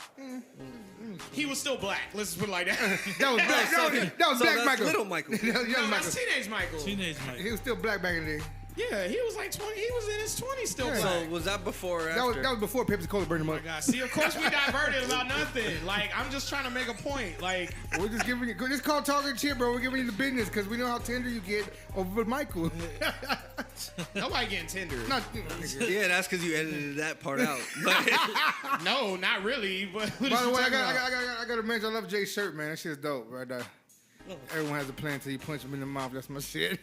He was still black. Let's just put it like that. That was black. That was black Michael. Little Michael. That's teenage Michael. Teenage Michael. He was still black back in the day. Yeah, he was like 20. He was in his 20s still black. So was that before or after? That was before Pepsi Cola burned him Oh up. my God. See, of course we diverted about nothing. Like, I'm just trying to make a point. Like, We're just giving you, this called talking shit, bro. We're giving you the business because we know how tender you get over with Michael. nobody getting tender. Not, Yeah, that's because you edited that part out. But No, not really. But by the way, I got to mention, I love Jay's shirt, man. That shit's dope right there. Everyone has a plan until you punch him in the mouth. That's my shit.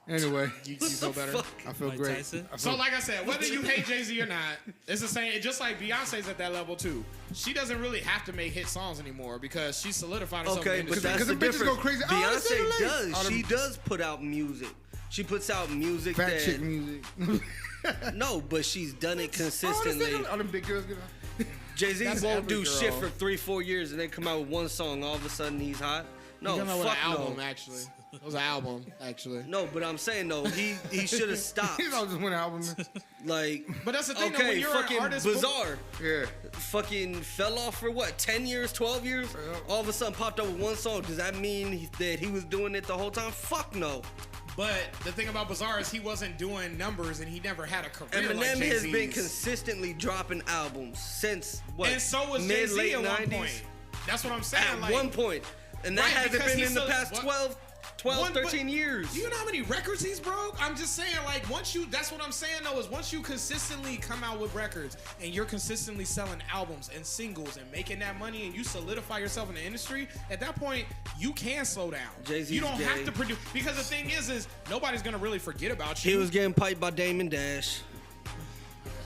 Anyway, you feel better? I feel Mike great. Tyson? So, like I said, whether you hate Jay-Z or not, it's the same. Just like Beyonce's at that level, too. She doesn't really have to make hit songs anymore because she solidified herself okay, in the but industry. that's the the bitches difference. go crazy. Beyonce does. She does put out music. She puts out music Fat that chick music. no, but she's done it consistently. All them big girls get out. Jay-Z That's won't every do girl. shit for 3-4 years and then come out with one song. All of a sudden he's hot. No, He came out with fuck an album, no. actually. It was an album, actually. No, but I'm saying though, he should have stopped. He's all just one album. Like, But that's the thing, though, when okay, you're fucking an artist, Bizarre. Yeah. Fucking fell off for what, 10 years, 12 years? All of a sudden popped up with one song. Does that mean that he was doing it the whole time? Fuck no. But the thing about Bizarre is he wasn't doing numbers and he never had a career Eminem like has Jay-Z's. been consistently dropping albums since what? And so was mid, Jay-Z late at one 90s? point. That's what I'm saying. At like, one point. And that Right, hasn't because been he in the still- past what? 12, 13 years. Do you know how many records he's broke? I'm just saying, like, that's what I'm saying, though, is once you consistently come out with records and you're consistently selling albums and singles and making that money and you solidify yourself in the industry, at that point, you can slow down. Jay-Z's you don't have gay. to produce, because the thing is nobody's going to really forget about you. He was getting piped by Damon Dash.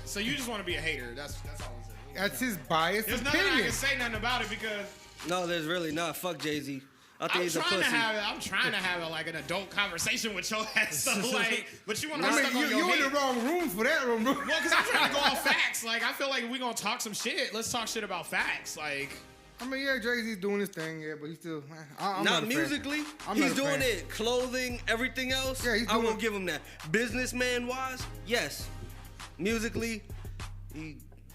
So you just want to be a hater. That's all I'm saying. That's his biased There's nothing I opinion. can say nothing about it because No, there's really not. Fuck Jay-Z. I think I'm he's a trying pussy. I'm trying to have like an adult conversation with your ass. So like, but you want to I be mean, stuck on your you in head. the wrong room for that room. Well, because I'm trying to go off facts. Like, I feel like if we're going to talk some shit, let's talk shit about facts. Like, I mean, yeah, Jay-Z's doing his thing, yeah, but he's still. I'm not Not a fan. musically. I'm He's not a doing fan. it. Clothing, everything else. Yeah, he's I will doing- give him that. Businessman-wise, yes. Musically,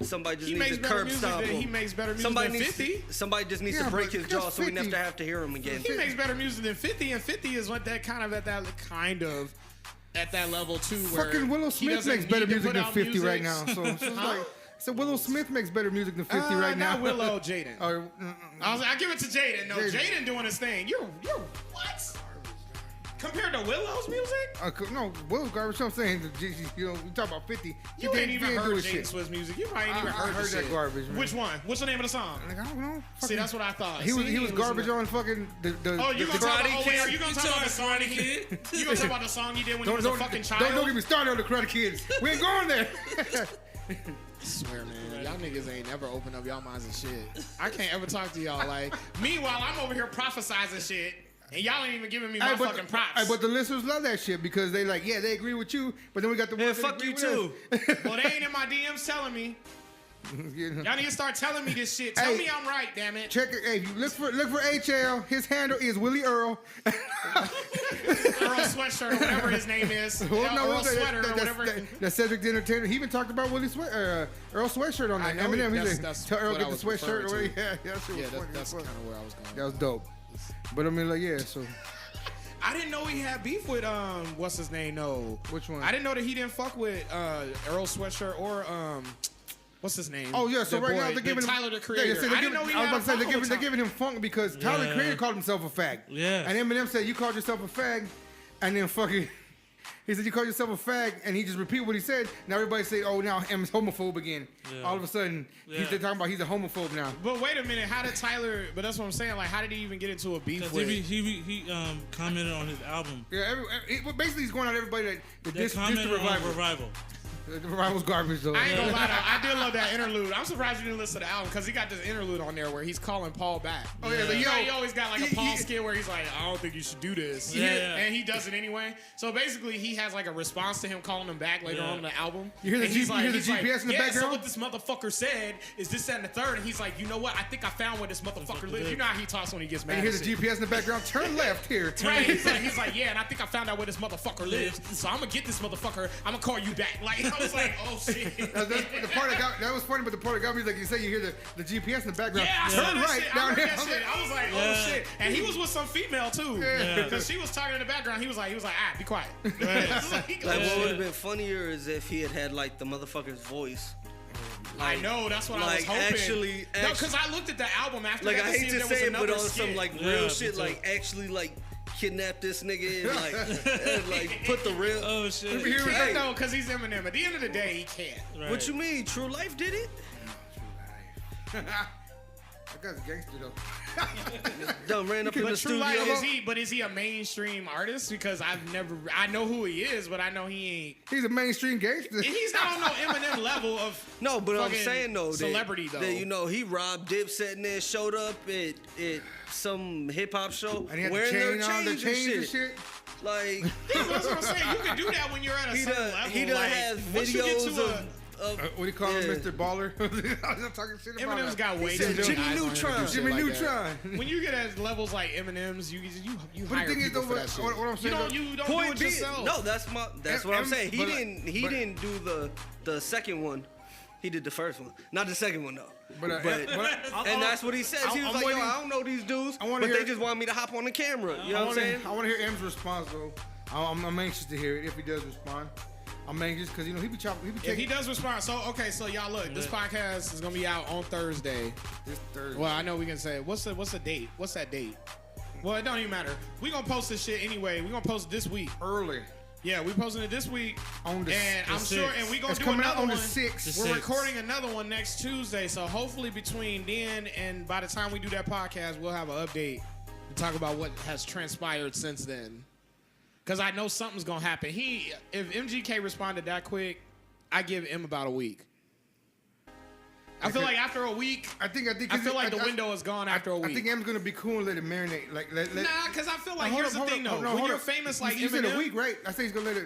somebody just he needs makes to better curb music stop than him. he makes better music Somebody than needs 50. Somebody just needs Yeah, to break but his jaw just so we 50. never have to hear him again. He makes better music than 50, and 50 is what that kind of at that level too. Where Fucking Willow he Smith doesn't makes better need to music put than out 50 right music. now. So it's just like, so Willow Smith makes better music than 50 right now. Not Willow, Jaden. Or, I give it to Jaden. No, Jaden. Jaden doing his thing. You're what? Compared to Willow's music? No, Will's garbage. I'm saying, you know, we talk about 50. You ain't even heard Jaden Swift's music. You probably ain't even heard that garbage, man. Which one? What's the name of the song? Like, I don't know. See, that's what I thought. He was garbage on fucking the Oh, you gonna talk about? Kid? Are you gonna talk about the song he did? You gonna talk about the song he did when he was a fucking child? Don't get me started on the Karate Kids. We ain't going there. I swear, man, y'all niggas ain't ever open up y'all minds and shit. I can't ever talk to y'all. Like, meanwhile, I'm over here prophesizing shit. And y'all ain't even giving me my fucking props. But the listeners love that shit because they like, yeah, they agree with you, but then we got the ones that fuck agree you with too. Well, they ain't in my DMs telling me. You know. Y'all need to start telling me this shit. Tell me I'm right, damn it. Check it. Hey, if you look for HL. His handle is Willie Earl. Earl Sweatshirt or whatever his name is. Earl Sweater or whatever. That's Cedric the Entertainer. He even talked about Earl Sweatshirt on that. Eminem. He's like, tell Earl get the sweatshirt. Or yeah, that's kind of where I was going. That was dope. But I mean, like, yeah. So I didn't know he had beef with what's his name? No, which one? I didn't know that he didn't fuck with Earl Sweatshirt or what's his name? Oh yeah, so right now they're giving Tyler the Creator. I didn't know he had they're giving him funk because Tyler the Creator called himself a fag. Yeah. And Eminem said you called yourself a fag, and then fucking he said you called yourself a fag, and he just repeated what he said. Now everybody say, oh, now Em's homophobe again. Yeah. All of a sudden, they're talking about he's a homophobe now. But wait a minute, how did Tyler? But that's what I'm saying. Like, how did he even get into a beef with? He commented on his album. Yeah, basically he's going at everybody that this commented the on Revival. The Revival's garbage though. I ain't gonna lie though, I did love that interlude. I'm surprised you didn't listen to the album because he got this interlude on there where he's calling Paul back. Oh yeah, he always got like a Paul skit where he's like, I don't think you should do this. Yeah. And he does it anyway. So basically he has like a response to him calling him back later on in the album. You hear the GPS in the background? So what this motherfucker said is this, that, and the third. And he's like, you know what? I think I found where this motherfucker lives. You know how he talks when he gets mad. And you hear the GPS in the background, turn left here. Right. He's like, yeah, and I think I found out where this motherfucker lives. So I'm gonna get this motherfucker. I'm gonna call you back. Like I was like, oh shit. The part that was funny, but the part that got me is like you say you hear the GPS in the background. Yeah, turn right down here. I was like, oh shit. And he was with some female too. Because she was talking in the background. He was like, be quiet. Like what would have been funnier is if he had like the motherfucker's voice. Like, I know, that's what I was hoping. Actually, no, because I looked at the album after like that. I hate to say it, but on skit. some like real shit, like actually like kidnap this nigga and like put the real. Oh shit! Hey. No, because he's Eminem. At the end of the day, he can't. Right. What you mean? True Life did it? That guy's a gangster though. Done ran up in the studio. Is he a mainstream artist? Because I know who he is, but I know he ain't. He's a mainstream gangster. He's not on no Eminem level of. No, but I'm saying though, celebrity though. That, you know, he robbed Dipset and then showed up at some hip hop show and he had wearing the chains and shit. Like that's what I'm saying. You can do that when you're at a certain level. He done has videos of what do you call him, Mr. Baller? I'm talking shit about Eminem's got way too many Jimmy Neutron. Jimmy Neutron. When you get at levels like Eminem's, you but hire the thing people is, for that shit. What I'm saying, you don't do it yourself. No, that's what I'm saying. He didn't do the second one. He did the first one, not the second one though. But and that's what he says. He was like, yo, I don't know these dudes, but they just want me to hop on the camera. You know what I'm saying? I want to hear M's response though. I'm anxious to hear it if he does respond. I'm anxious because he be chopping. If he does respond, so y'all look. This podcast is gonna be out on Thursday. This Thursday. Well, I know we can say what's the date? What's that date? Well, it don't even matter. We gonna post this shit anyway. We gonna post it this week. Early. Yeah, we posting it this week. On the and I'm 6th. sure, and we gonna it's do coming another out on one. The 6th. We're recording another one next Tuesday. So hopefully between then and by the time we do that podcast, we'll have an update to talk about what has transpired since then. Because I know something's going to happen. If MGK responded that quick, I give him about a week. I feel like after a week, I feel like the window is gone after a week. I think M's gonna be cool and let it marinate. Nah, because I feel like here's the thing though. When you're famous like Eminem, you said a week, right? I think he's gonna let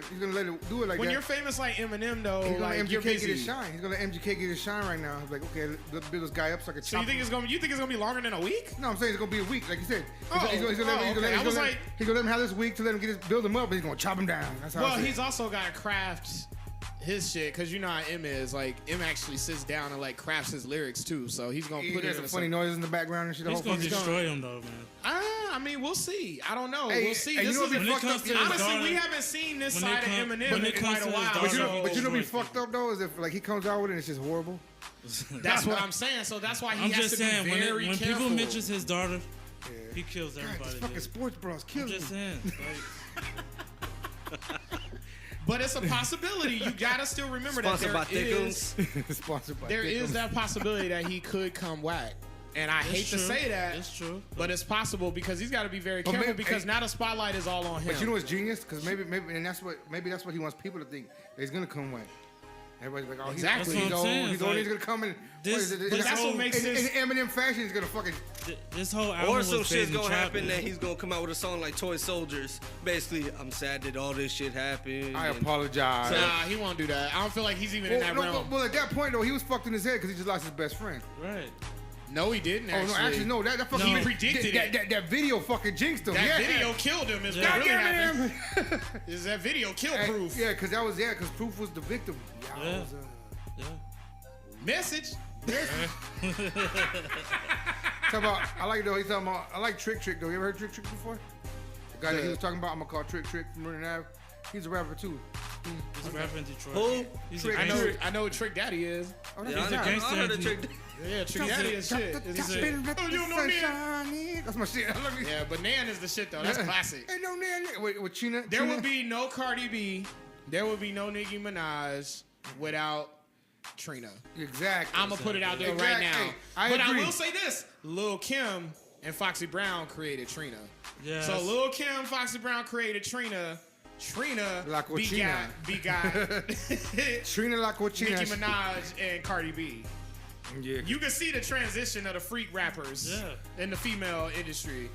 it do it like that. When you're famous like Eminem though, he's gonna like let MGK you're busy. get his shine. He's gonna let MGK get his shine right now. He's like, okay, let's build this guy up so I can. So you think it's gonna be longer than a week? No, I'm saying it's gonna be a week, like you said. He's gonna let him have this week to let him build him up, but he's gonna chop him down. That's how. Well, he's also got to craft his shit, because you know how M is. Like, M actually sits down and like crafts his lyrics too, so he's gonna put it in some funny noises in the background and shit. He's gonna destroy him though, man. I mean, we'll see. I don't know. Hey, we'll see. This is honestly, we haven't seen this side of Eminem in quite a while. But you know what'd be fucked up though is if like he comes out with it and it's just horrible. That's what I'm saying. So that's why he has to be very careful. When people mentions his daughter, he kills everybody. God, fucking sports bros kill I'm just saying. But it's a possibility. You gotta still remember Sponsored by that Sponsored by there is Thickums. that possibility that he could come whack. And I hate to say that, It's true. but it's possible because he's got to be very But careful maybe- because now the spotlight is all on him. But you know what's genius? Because maybe that's what he wants people to think that he's gonna come whack. Everybody's like, oh, Exactly. he's That's what I'm saying. he's Like, gonna come in. this- what is it? this that's what makes in this. Eminem fashion, he's gonna fucking. This whole album Or was some based shit's in gonna trap happen that music. he's gonna come out with a song like Toy Soldiers. Basically, I'm sad that all this shit happened. I and- apologize. Nah, he won't do that. I don't feel like he's even in that realm. Well, at that point though, he was fucked in his head because he just lost his best friend. Right. No, he didn't. Oh no, actually no. That fucking He predicted it. That video fucking jinxed him. That yeah. video killed him. Is what God really happened. damn him. Is that video kill Hey, proof? Yeah, because because Proof was the victim. Yeah. Yeah. Message. Talk about, I like though. He's talking about. I like Trick though. You ever heard Trick before? The guy that he was talking about. I'm gonna call Trick from Vernon Ave. He's a rapper too. He's a rapper in Detroit. Who? He's Trick. a I gangster. know what Trick Daddy is. Oh, Yeah, He's a I gangster heard in the trick. Yeah, Trick Daddy is shit. Oh, you don't know Nan? That's my shit. I love you. Yeah, but Nan is the shit though. That's classic. Ain't no Nan. With China. There would be no Cardi B. There would be no Nicki Minaj without Trina. Exactly. I'm gonna put it out there right Exactly. now. Hey, I but agree. I will say this: Lil Kim and Foxy Brown created Trina. Yes. So Lil Kim, Foxy Brown created Trina. Trina La Cochina. begot Trina La Cochina. Nicki Minaj and Cardi B. Yeah. You can see the transition of the freak rappers in the female industry.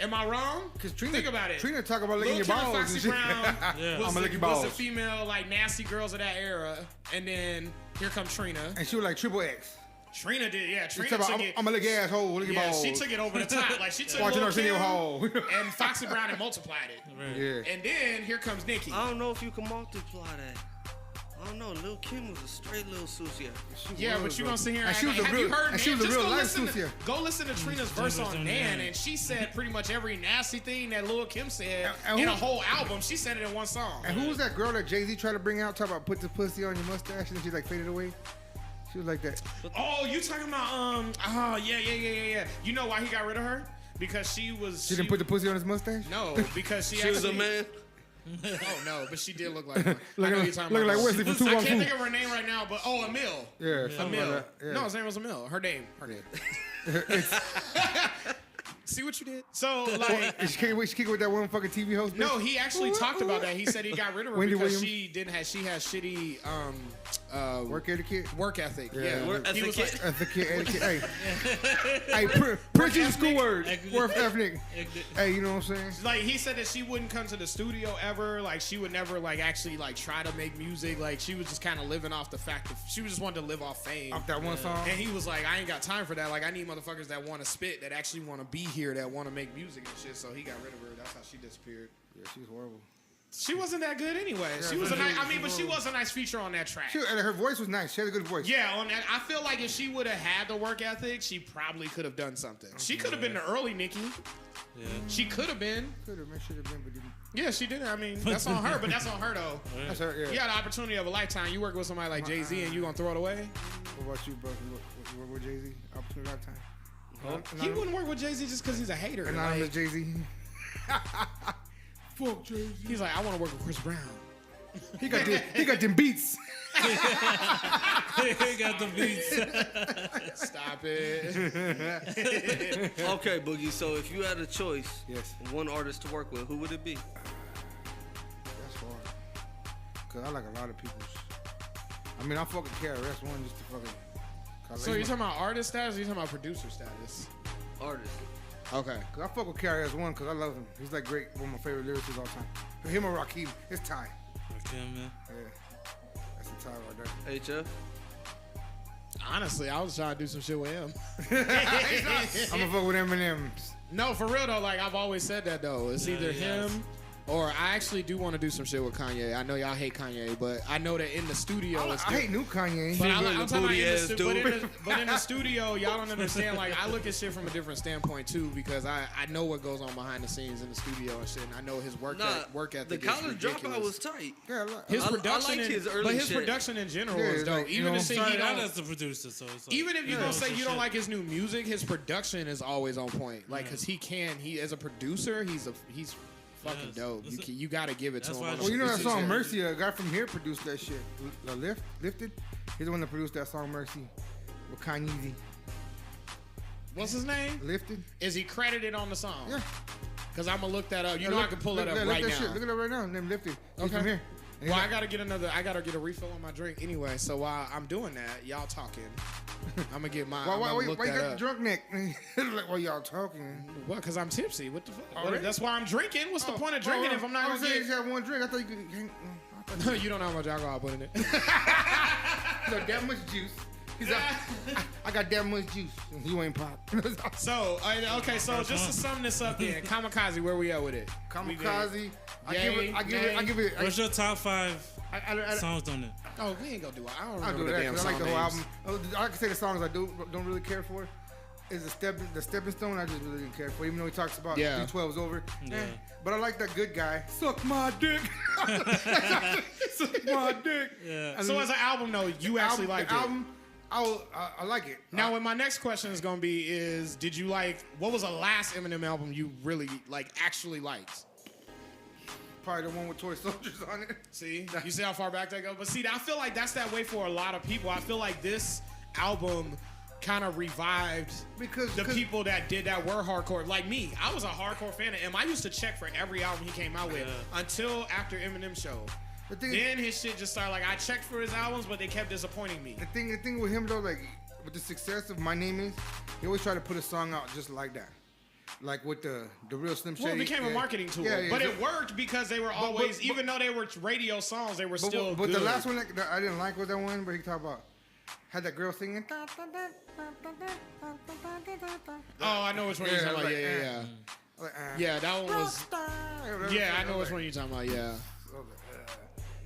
Am I wrong? Because Trina, Think about it. Trina talk about licking Lil your Kim and balls and Foxy shit. Brown Yeah. was, I'ma lick the, your was the balls. female like nasty girls of that era, and then here comes Trina. And she was like triple X. Trina did, yeah. She Trina talk about, took I'm it. gonna lick your asshole, lick your Yeah, balls. she took it over the top. Like she took Watching Lil Arsenio Kim Hall. and Foxy Brown and multiplied it. Right. Yeah. And then here comes Nicki. I don't know if you can multiply that. I don't know. Lil Kim was a straight little Susie. Yeah, but you gonna sit here and And act she was like, a have real- you heard and she Nan? was a Just real go life listen to- Susie. Go listen to Trina's verse on on Nan, Nan. and she said pretty much every nasty thing that Lil Kim said And in who- a whole album. She said it in one song. And who was that girl that Jay-Z tried to bring out? Talk about put the pussy on your mustache and then she like faded away. She was like that. Oh, you talking about yeah. You know why he got rid of her? Because she was. She didn't put the pussy on his mustache? No, because she She was a actually- man. Oh no, but she did look like one. I know Looking you're like, talking looking about. like Wesley from Two I Wrong can't Two. think of her name right now, but Emil. Yeah, something Emil. like that. Yeah. No, his name was Emil. Her name. See what you did? So like. She came with that one fucking TV host. bitch? No, he actually talked about that. He said he got rid of her Wendy because Williams? she has shitty Work etiquette. work ethic. Yeah. Yeah, Work He was ethic. like, Etiquette. Hey, preach the school word. Work ethnic. Hey, you know what I'm saying? like he said that she wouldn't come to the studio ever. Like she would never like actually like try to make music. Like she was just kind of living off the fact that she was just wanted to live off fame. Off that one song. And he was like, I ain't got time for that. Like I need motherfuckers that want to spit, that actually want to be here, that want to make music and shit. So he got rid of her. That's how she disappeared. Yeah, she was horrible. She wasn't that good anyway. She was a nice. I mean, but she was a nice feature on that track. And her voice was nice. She had a good voice. Yeah, on that, I feel like if she would have had the work ethic, she probably could have done something. She could have been the early Nicki. Yeah. She could have been. Could have been, should have been, but didn't. Yeah, she did. I mean, that's on her, but that's on her though. That's her, yeah. You got the opportunity of a lifetime. You work with somebody like Jay-Z and you gonna throw it away? What about you, bro? You work with Jay-Z? Opportunity lifetime. He wouldn't work with Jay-Z just because he's a hater. Anonymous Like, Jay-Z. Fuck Jay-Z. he's like, I want to work with Chris Brown. He got them beats. He got the beats. Stop it. Okay, Boogie. So if you had a choice, Yes. one artist to work with, who would it be? That's hard. Cause I like a lot of people's. I mean, I fucking KRS One just to fucking. So you're talking about artist status or you talking about producer status? Artist. Okay. Cause I fuck with KRS One cause I love him. He's like great, one of my favorite lyricists of all time. Him and Rakim, it's time. Okay, man. Yeah, that's the time right there. HF. Honestly, I was trying to do some shit with him. I'm gonna fuck with Eminem. No, for real though, like I've always said that though. It's either yes. him or I actually do want to do some shit with Kanye. I know y'all hate Kanye, but I know that in the studio I it's hate new Kanye. But I'm Little talking about booty in the, ass stu- but in the studio, y'all don't understand. Like I look at shit from a different standpoint too, because I know what goes on behind the scenes in the studio and shit. And I know his work ethic. The is college dropout ridiculous. was tight. Yeah, look. His I production, liked in, his early but his shit. production in general Yeah, is dope. like, you Even know, the shit Started he out don't, as the producer, so it's like, even if you yeah, don't it's say some you don't shit. like his new music, his production is always on point. Like, cause he as a producer, he's fucking dope. You gotta give it to That's him. why on Well, you know that the- song Mercy, a guy from here produced that shit. Lifted? He's the one that produced that song Mercy with Kanye. What's his name? Lifted? Is he credited on the song? Yeah. Because I'm gonna look that up. You know I can pull that up right now. Shit. Look it up right now. Name Lifted. He's from here. Well, I gotta get a refill on my drink anyway. So while I'm doing that, y'all talking. I'm gonna get my. Why you look got that the up. drunk neck? Like, while y'all talking. What? Because I'm tipsy. What the fuck? Oh, really? That's why I'm drinking. What's the point of drinking if I'm not gonna saying get? you just have one drink. I thought you could. You don't know how much alcohol I put in it. You know, that much juice. He's like, I got that much juice. You ain't pop. So, okay, so just to sum this up then, Kamikaze, where we at with it? Kamikaze. I give it. What's your top 5 songs on it? Oh, we ain't gonna do it. I don't I'll remember do the that damn 'cause I like song the whole names. album. I can say the songs I don't really care for. Is the stepping stone? I just really didn't care for, even though he talks about 312's over. Yeah. But I like that good guy. Suck my dick. Suck my dick. Yeah. So as an album though, you actually liked the it. album. I like it. Now, what my next question is gonna be is, did you like? What was the last Eminem album you really actually liked? Probably the one with toy soldiers on it. See, you see how far back that goes. But see, I feel like that's that way for a lot of people. I feel like this album kind of revived Because people that did that were hardcore. Like me, I was a hardcore fan of him. I used to check for every album he came out with until after Eminem Show. Then his shit just started. Like I checked for his albums, but they kept disappointing me. The thing with him though, like with the success of My Name Is, he always tried to put a song out just like that. Like with the real Slim Shady. Well, it became a marketing tool, but it worked because they were always, even though they were radio songs, they were still But good. the last one that I didn't like was that one where he talked about had that girl singing. Oh, I know which one you're talking about. Yeah. Yeah, that one was. Yeah, I know which one you're talking about. Yeah.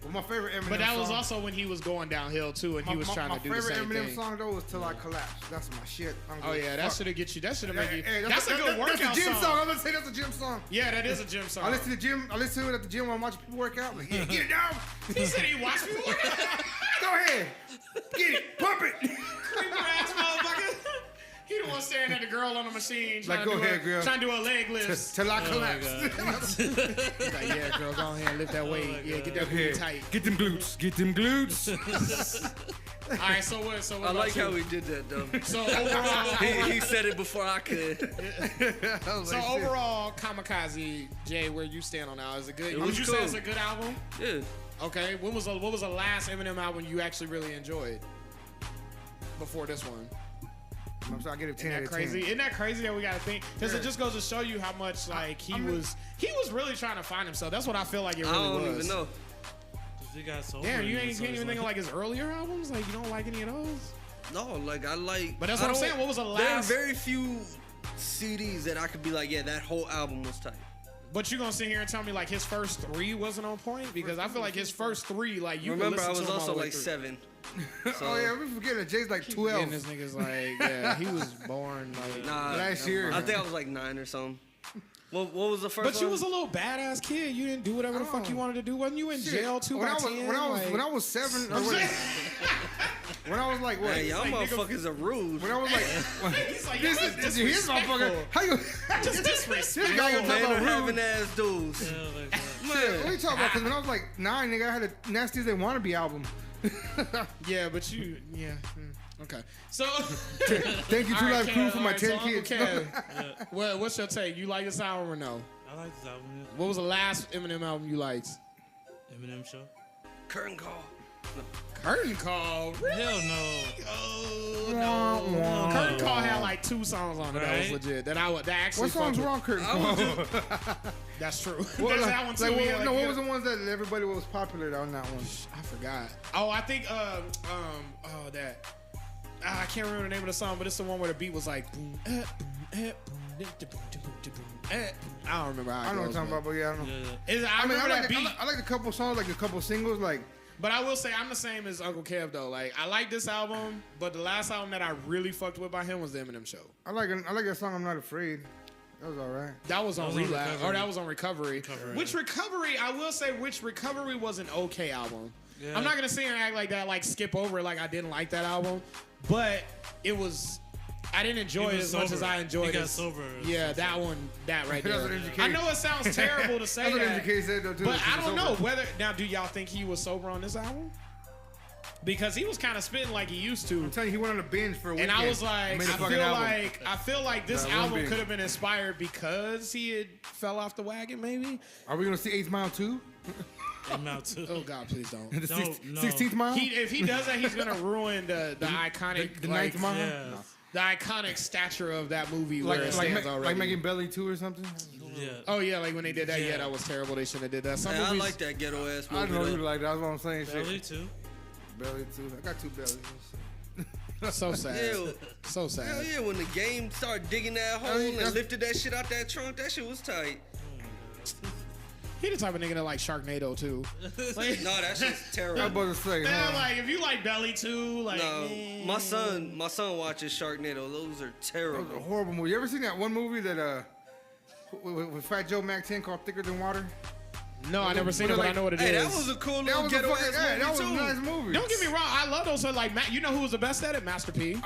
Well, my favorite Eminem But that was song, also when he was going downhill too, and he was trying to do the same My favorite Eminem thing. song though was Till I Collapse. That's my shit. Oh yeah, that should have get you. That should have made you. Hey, That's a good workout That's a gym song. song. I'm gonna say that's a gym song. Yeah, that is a gym song. I listen to it at the gym when I'm watching people work out. Like, yeah, get it down. He said he watched me work out. Go ahead. Get it. Pump it. Creeper ass motherfucker. He the one staring at the girl on the machine, Like, go ahead, girl. trying to do a leg lift. Till I collapse. He's like, yeah, girl, go ahead and lift that weight. Yeah, get that booty tight. Get them glutes. Get them glutes. All right, so what? So what I about like you? how he did that though. So overall, he said it before I could. so overall, Kamikaze, Jay, where you stand on now? Is it good? It Would was you cool. say it's a good album? Yeah. Okay. What was the last Eminem album you actually really enjoyed? Before this one. So I get it 10 out Isn't that of 10. crazy? Isn't that crazy that we gotta think? Because it just goes to show you how much like he was really trying to find himself. That's what I feel like it really I don't was. even know. He got so Damn, you can't even think of like his earlier albums. Like you don't like any of those. No, like I like. But that's what I'm saying. What was the last? There are very few CDs that I could be like, yeah, that whole album was tight. But you gonna sit here and tell me like his first 3 wasn't on point? Because I feel like his first 3, like you Remember, could I listen was to him all also the way like through. 7. So, Oh yeah, we forgetting that Jay's like And 12. this nigga's like, yeah, he was born like. Nah, Last year. I think I was like 9 or something. What was the first But one? you was a little badass kid. You didn't do whatever the fuck you wanted to do. Wasn't you in jail 2 by 10? When I was 7, or when I was like what? Hey, y'all like, nigga, motherfuckers are rude. When I was like, He's like, this y'all is his motherfucker. How you? Just disrespectful. This guy gonna talk Man, about having rude. ass dudes. Yeah, like that. What are you talking about? Because when I was like 9, nigga, I had a Nasty as They Wanna Be album. Yeah, but you, yeah. Okay. So, Thank you, Two all right, Live Crew, for my Kev, 10 Uncle kids. Kev, what's your take? You like this album or no? I like this album. Yeah. What was the last Eminem album you liked? Eminem Show. Curtain call. Curtain Call. Really? Hell no. Oh no. Curtain Call had like 2 songs on it that was Right? legit. That actually. What songs fucked were with. on Curtain I Call? was That's true. What, There's like, that one too. like, yeah, what yeah. was the ones that everybody was popular on that one? I forgot. Oh, I think that. I can't remember the name of the song, but it's the one where the beat was like boom, boom, boom, boom, I don't remember how it I know what goes, you're talking about, but yeah, I don't know. Yeah. I remember that beat. I like a couple songs, like a couple singles, like. But I will say I'm the same as Uncle Kev though. Like I like this album, but the last album that I really fucked with by him was the Eminem Show. I like that song. I'm Not Afraid. That was all right. That was on That was on Relapse, Recovery. or that was on Recovery. Which Recovery, I will say, Recovery was an okay album. Yeah. I'm not gonna sit here and act like that, like skip over it, like I didn't like that album, but it was I didn't enjoy it as much as I enjoyed it. He got sober. Yeah, that one, that right That's there. what MGK I know it sounds terrible to say That's what that, MGK said though too. but I don't know whether now. Do y'all think he was sober on this album? Because he was kind of spitting like he used to. I'm telling you, he went on a binge for a weekend. And I was like, Made a fucking album. I feel like this one album binge. could have been inspired because he had fell off the wagon, maybe. Are we gonna see 8th Mile too? I'm out too. Oh God, please don't. The No. 16th Mile? If he does that, he's gonna ruin the iconic the like, 9th Mile? Yeah. No. the iconic stature of that movie Like, where it like, stands like already. making Belly 2 or something? Yeah. Oh yeah, like when they did that. Yeah, Yeah. that was terrible. They shouldn't have did that. Some Hey, I movies. like that ghetto ass I movie. know you though. like that. That's what I'm saying. Belly Shit. too. Belly 2. I got 2 bellies. So sad. Yeah, So sad. hell yeah, when the game started digging that hole mean, and that's- lifted that shit out that trunk, that shit was tight. He the type of nigga that like Sharknado too. Like, No, that shit's I was terrible. about to say, man, huh? like if you like Belly too, like No, my son watches Sharknado. Those are That was a terrible. horrible movie. You ever seen that one movie that with Fat Joe Mac 10 called Thicker Than Water? No, I never seen it, but I know what it is. Hey, that was a cool That little was a ghetto fucking, ass movie that was too. a nice movie. Don't get me wrong, I love those. So like, you know who was the best at it? Master P. You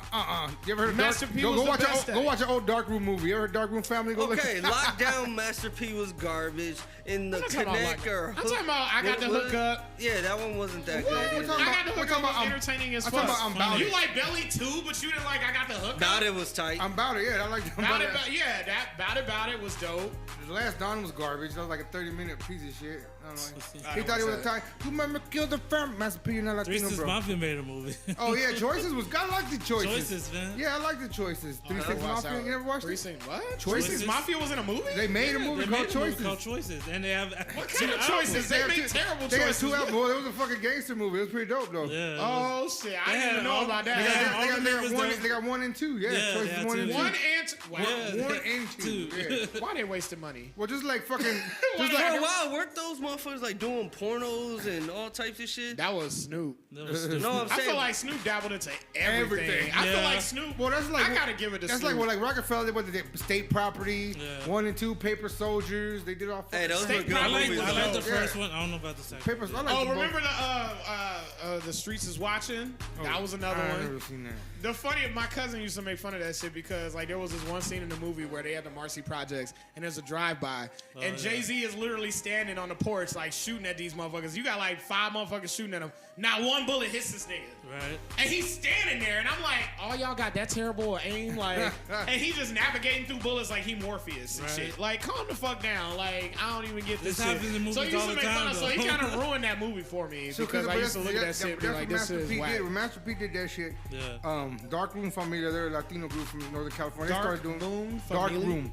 ever heard of Master Dark, P go, was go the watch best go at it. watch an old Dark Room movie. You ever heard Dark Room Family? Go look- Okay, Lockdown Master P was garbage. In the I'm talking about Connect or I'm talking about I got the hook up. Yeah, that one wasn't that What? good We're either. talking I got the we're hook talking up was about- entertaining as I'm fuck. talking about I'm About You It. like Belly too, but you didn't like I got the hook About up. it was tight. I'm About It. Yeah, I like About it, yeah, that about it was dope. The last Dawn was garbage. That was like a 30-minute piece of shit. I don't know. I He don't thought he was say a time. You remember Kill the Fam? Master P, you're not Latino, Reese's bro. Mafia made a movie. Oh yeah, Choices was. I like the Choices. Choices, man. Yeah, I like the Choices. 3 6 Mafia. You never watched it? Precinct what? Choices? Choices Mafia was in a movie? They made a movie They called made a movie Choices. called Choices, and they have What kind of choices? They have make two- terrible They got choices. 2 albums. Boy, it was a fucking gangster movie. It was pretty dope though. Yeah. Oh shit! I They didn't had even know all- about They that. got, all they, got, the they, members got one, that- they got 1 and 2. Yeah, Yeah, they Choices had 1 two. and 2. One and wow. Yeah. 1 and 2. Yeah. Why they wasting money? Well, just like fucking. For Just a like, while, weren't those motherfuckers like doing pornos and all types of shit? That was Snoop. That was stupid. No, I'm I saying feel like Snoop dabbled into everything. Everything. I feel Yeah. like Snoop. well, that's like. I gotta give it to That's Snoop. like what like Rockefeller did with the state property. Yeah. 1 and 2, Paper Soldiers. They did all. Hey, those were State good I property like movies. was I like dope. the Yeah. first one. I don't know about the second. Papers. I like Oh, them both. remember the Streets is Watching? That was another I one. never seen that. The funny, my cousin used to make fun of that shit because like there was this one scene in the movie where they had the Marcy Projects and there's a drive-by and yeah. Jay-Z is literally standing on the porch like shooting at these motherfuckers. You got like 5 motherfuckers shooting at him. Not one bullet hits this nigga. Right. And he's standing there, and I'm like, "Oh, y'all got that terrible aim?" Like, and he just navigating through bullets like he Morpheus and Right. shit. Like, calm the fuck down. Like, I don't even get this, This shit. happens in So movies he used all to the make fun time, of. So he though. kind of ruined that movie for me So, because I but used to look at that shit and be like, "This Master is P whack." did. When Master P did that shit, Yeah. Dark Room Familia, they're a Latino group from Northern California. They Dark started doing Room Dark Familia? Room.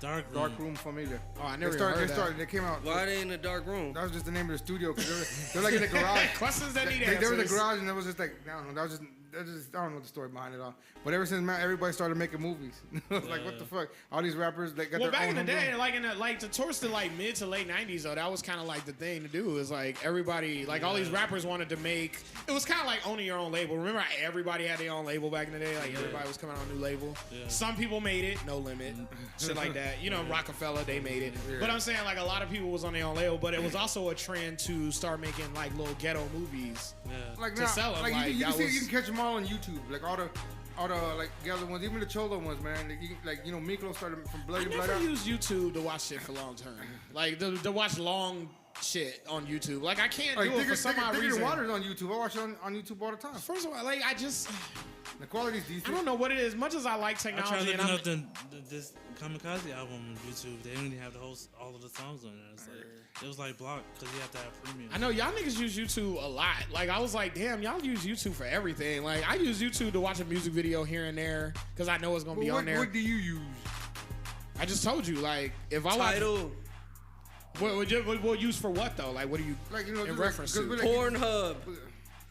Dark Room. Familia. Oh, I They never started. heard They that. started. They came out. Why are they in the dark room? That was just the name of the studio because they're like in the garage. Questions that need They were in the answers. garage and it was just like I don't know. That was just I don't know the story behind it all. But ever since everybody started making movies, I was like, what the fuck? All these rappers they got Well, their back own in the homegrown- day, like towards the like mid to late '90s, though, that was kind of like the thing to do. Is like everybody, like all these rappers wanted to make. It was kind of like owning your own label. Remember, how everybody had their own label back in the day. Like everybody was coming out with a new label. Yeah. Some people made it, No Limit, shit like that. You know, Rockefeller, they made it. But I'm saying like a lot of people was on their own label. But it was also a trend to start making like little ghetto movies. Yeah. like to now, sell 'em, like, like, you that can see, was- you can catch them all on YouTube. Like all the like other ones, even the Cholo ones, man. Like you know, Miklo started from I Bloody Blood never Out. use YouTube to watch shit for long term. Like to watch long shit on YouTube. Like I can't Like do it for some odd Thicker reason. Waters on YouTube. I watch it on YouTube all the time. First of all, like I just. The quality's decent. I don't know what it is. Much as I like I tried technology, looking and up this Kamikaze album on YouTube. They didn't even have all of the songs on there. It's like, it was like blocked because you have to have premium. I know y'all niggas use YouTube a lot. Like I was like, damn, y'all use YouTube for everything. Like I use YouTube to watch a music video here and there because I know it's gonna But be on there. what do you use? I just told you, like if I watch, Title, what use for what though? Like what do you Like you know, in just reference like, to? 'cause we're like- Pornhub.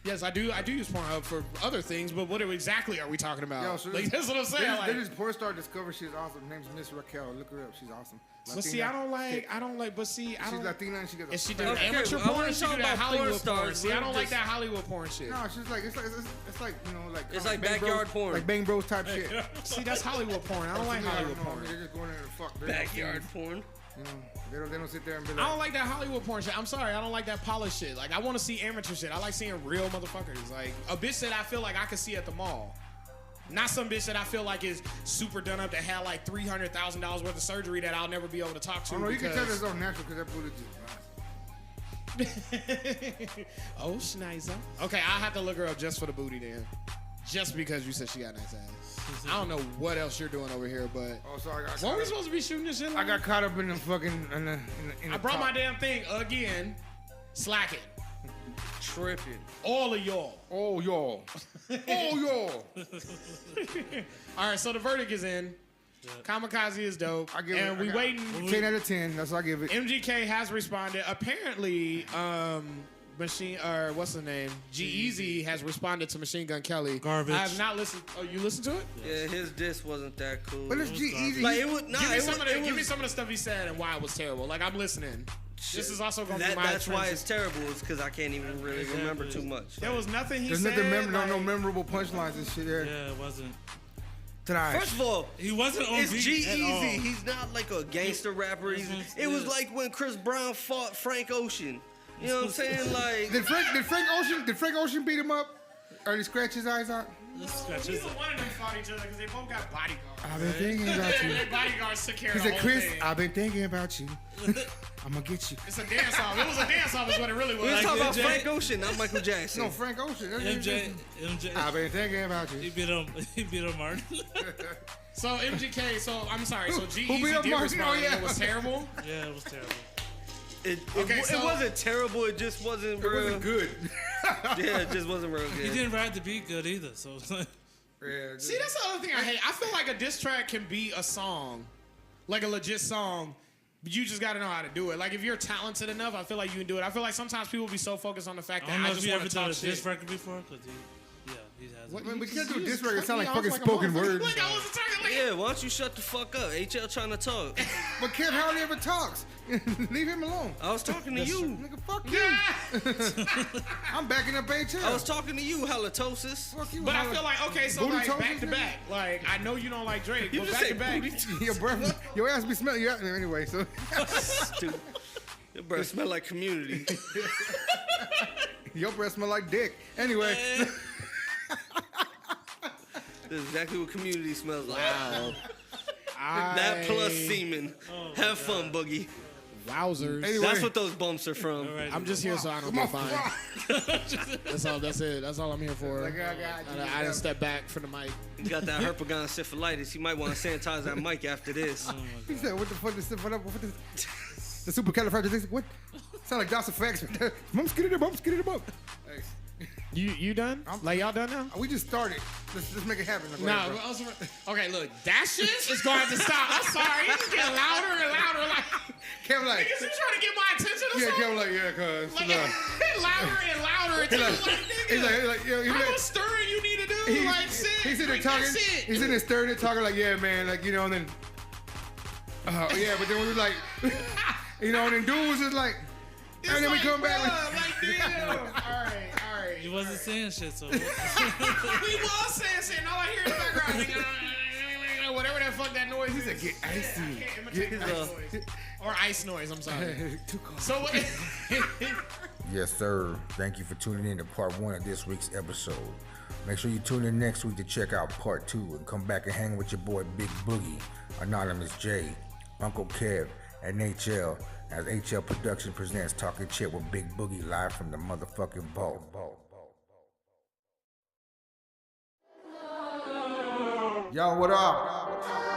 Yes, I do use Pornhub for other things, but what exactly are we talking about? Yo, so like that's what I'm saying. There's Like, this porn star discover she's awesome. Her name's Miss Raquel. Look her up. She's awesome. but see, I don't like. But see, I She's don't. Latina and she got. And she fat did Okay, amateur I porn. wanna Or she talk do that about porn Hollywood porn. stars. See, I don't We're like just- that Hollywood porn shit. No, she's like it's like you know like It's kinda like backyard Bros, porn. like Bang Bros type shit. See, that's Hollywood porn. I don't like Hollywood know. porn. They're just going in there to fuck. They're not Backyard serious. porn. You know, they don't sit there and be I like. don't like that Hollywood porn shit. I'm sorry, I don't like that polished shit. Like I want to see amateur shit. I like seeing real motherfuckers. Like a bitch that I feel like I could see at the mall. Not some bitch that I feel like is super done up that had like $300,000 worth of surgery that I'll never be able to talk to. Oh no, you can tell that's all natural because that booty just. Oh, schnizer. Okay, I'll have to look her up just for the booty then. Just because you said she got nice ass. I don't know what else you're doing over here, but. Oh, sorry. What are we supposed to be shooting this shit like? I got caught up in the fucking. I brought my damn thing again. Slacking. Tripping. All of y'all. Oh, y'all. Oh, y'all. All right, so the verdict is in. Kamikaze is dope. I give and it, we waiting. 10 out of 10. That's what I give it. MGK has responded. Apparently, Machine or what's the name? G-Eazy has responded to Machine Gun Kelly. Garbage. I have not listened. Oh, you listened to it? Yeah, his diss wasn't that cool. But it's G-Eazy. Like, it was, nah, Give me some of the stuff he said and why it was terrible. Like, I'm listening. This is also going to be my That's why it's terrible. It's because I can't even really remember too much. There was nothing he There's said. nothing no memorable punchlines and shit there. Yeah, it wasn't. Tonight. First of all, He wasn't on it's beat G-Eazy. at all. He's not like a gangster rapper. It was like when Chris Brown fought Frank Ocean. You know what I'm saying? Like, Did Frank Ocean beat him up? Or did he scratch his eyes out? Neither one of them fought each other because they both got bodyguards. I've been thinking about you. Their bodyguards took care He of the said, whole Chris, thing. I've been thinking about you. I'm gonna get you. It's a dance off. It was a dance off is what it really was. we was talking about MJ? Frank Ocean, not Michael Jackson. No, Frank Ocean. MJ. I've been thinking about He you. beat him. He beat him, Martin. So MGK, I'm sorry. So beat G-Eazy up did Martin? respond. Oh, yeah. It was terrible. Yeah, it was terrible. It so- wasn't terrible. It just wasn't It real. wasn't good. Yeah, it just wasn't real He good. didn't ride the beat good either. So it's like, Yeah, See, that's the other thing I hate. I feel like a diss track can be a song, like a legit song, but you just got to know how to do it. Like, if you're talented enough, I feel like you can do it. I feel like sometimes people be so focused on the fact I that don't know I if just you want ever to done talk a diss shit. record before, because he has. I mean, we can't do a You diss just record. It cut sound me like off fucking like a spoken motherfucker. words. Like, I wasn't talking like Yeah, why don't you shut the fuck up? HL trying to talk. But Kev hardly ever talks. Leave him alone. I was talking to you. Nigga, fuck you. I'm backing up HL. I was talking to you, halitosis. Fuck you. But I feel like, okay, so Booty like toes back to nigga? back. Like, I know you don't like Drake, You but just back say to back. booty. your breath, your ass be smelling. Anyway, so Dude, your breath smell like Community. your breath smell like dick. Anyway, That's exactly what Community smells like. Wow. That plus semen. Have fun, Boogie. Wowzers. Anyway. That's what those bumps are from. All right, I'm just here so I don't come get on, fined. That's all. That's it. That's all I'm here for. Like, I got you. I didn't step back from the mic. You got that herpagon syphilitis. You might want to sanitize that mic after this. He said, "What the fuck? What the supercalifragilistic? What? Sound like Dawson Facts. Bump, skitty, bump, skitty, bump. Hey, You done? Like y'all done now? we just started. Let's make it happen. Go No. ahead, bro. Okay, look, that shit is going to have to stop. I'm sorry. It's getting louder and louder. Like, Kevin like, niggas, you trying to get my attention or yeah, something? Kevin like, yeah, cuz. Like, louder and louder. Until He's like, like, nigga, yeah, how much stirring you need to do? Like, sit. He's sitting there Like, talking. that's it. He's sitting there stirring it, talking like, yeah, man, like, you know, and then, yeah, but then we was like, you know, and then dude was just like, It's and then we like, come back. bruh, like, damn. All right. He wasn't saying shit, so. We was saying shit. And all I hear in the background, nigga, whatever that fuck that noise is. Get I icy. can't imitate Get that noise. Or ice noise, I'm sorry. Too cold. So, Yes, sir. Thank you for tuning in to part 1 of this week's episode. Make sure you tune in next week to check out part 2 and come back and hang with your boy Big Boogie, Anonymous J, Uncle Kev, and HL as HL Production presents Talking Chit with Big Boogie live from the motherfucking vault. Yo, what up?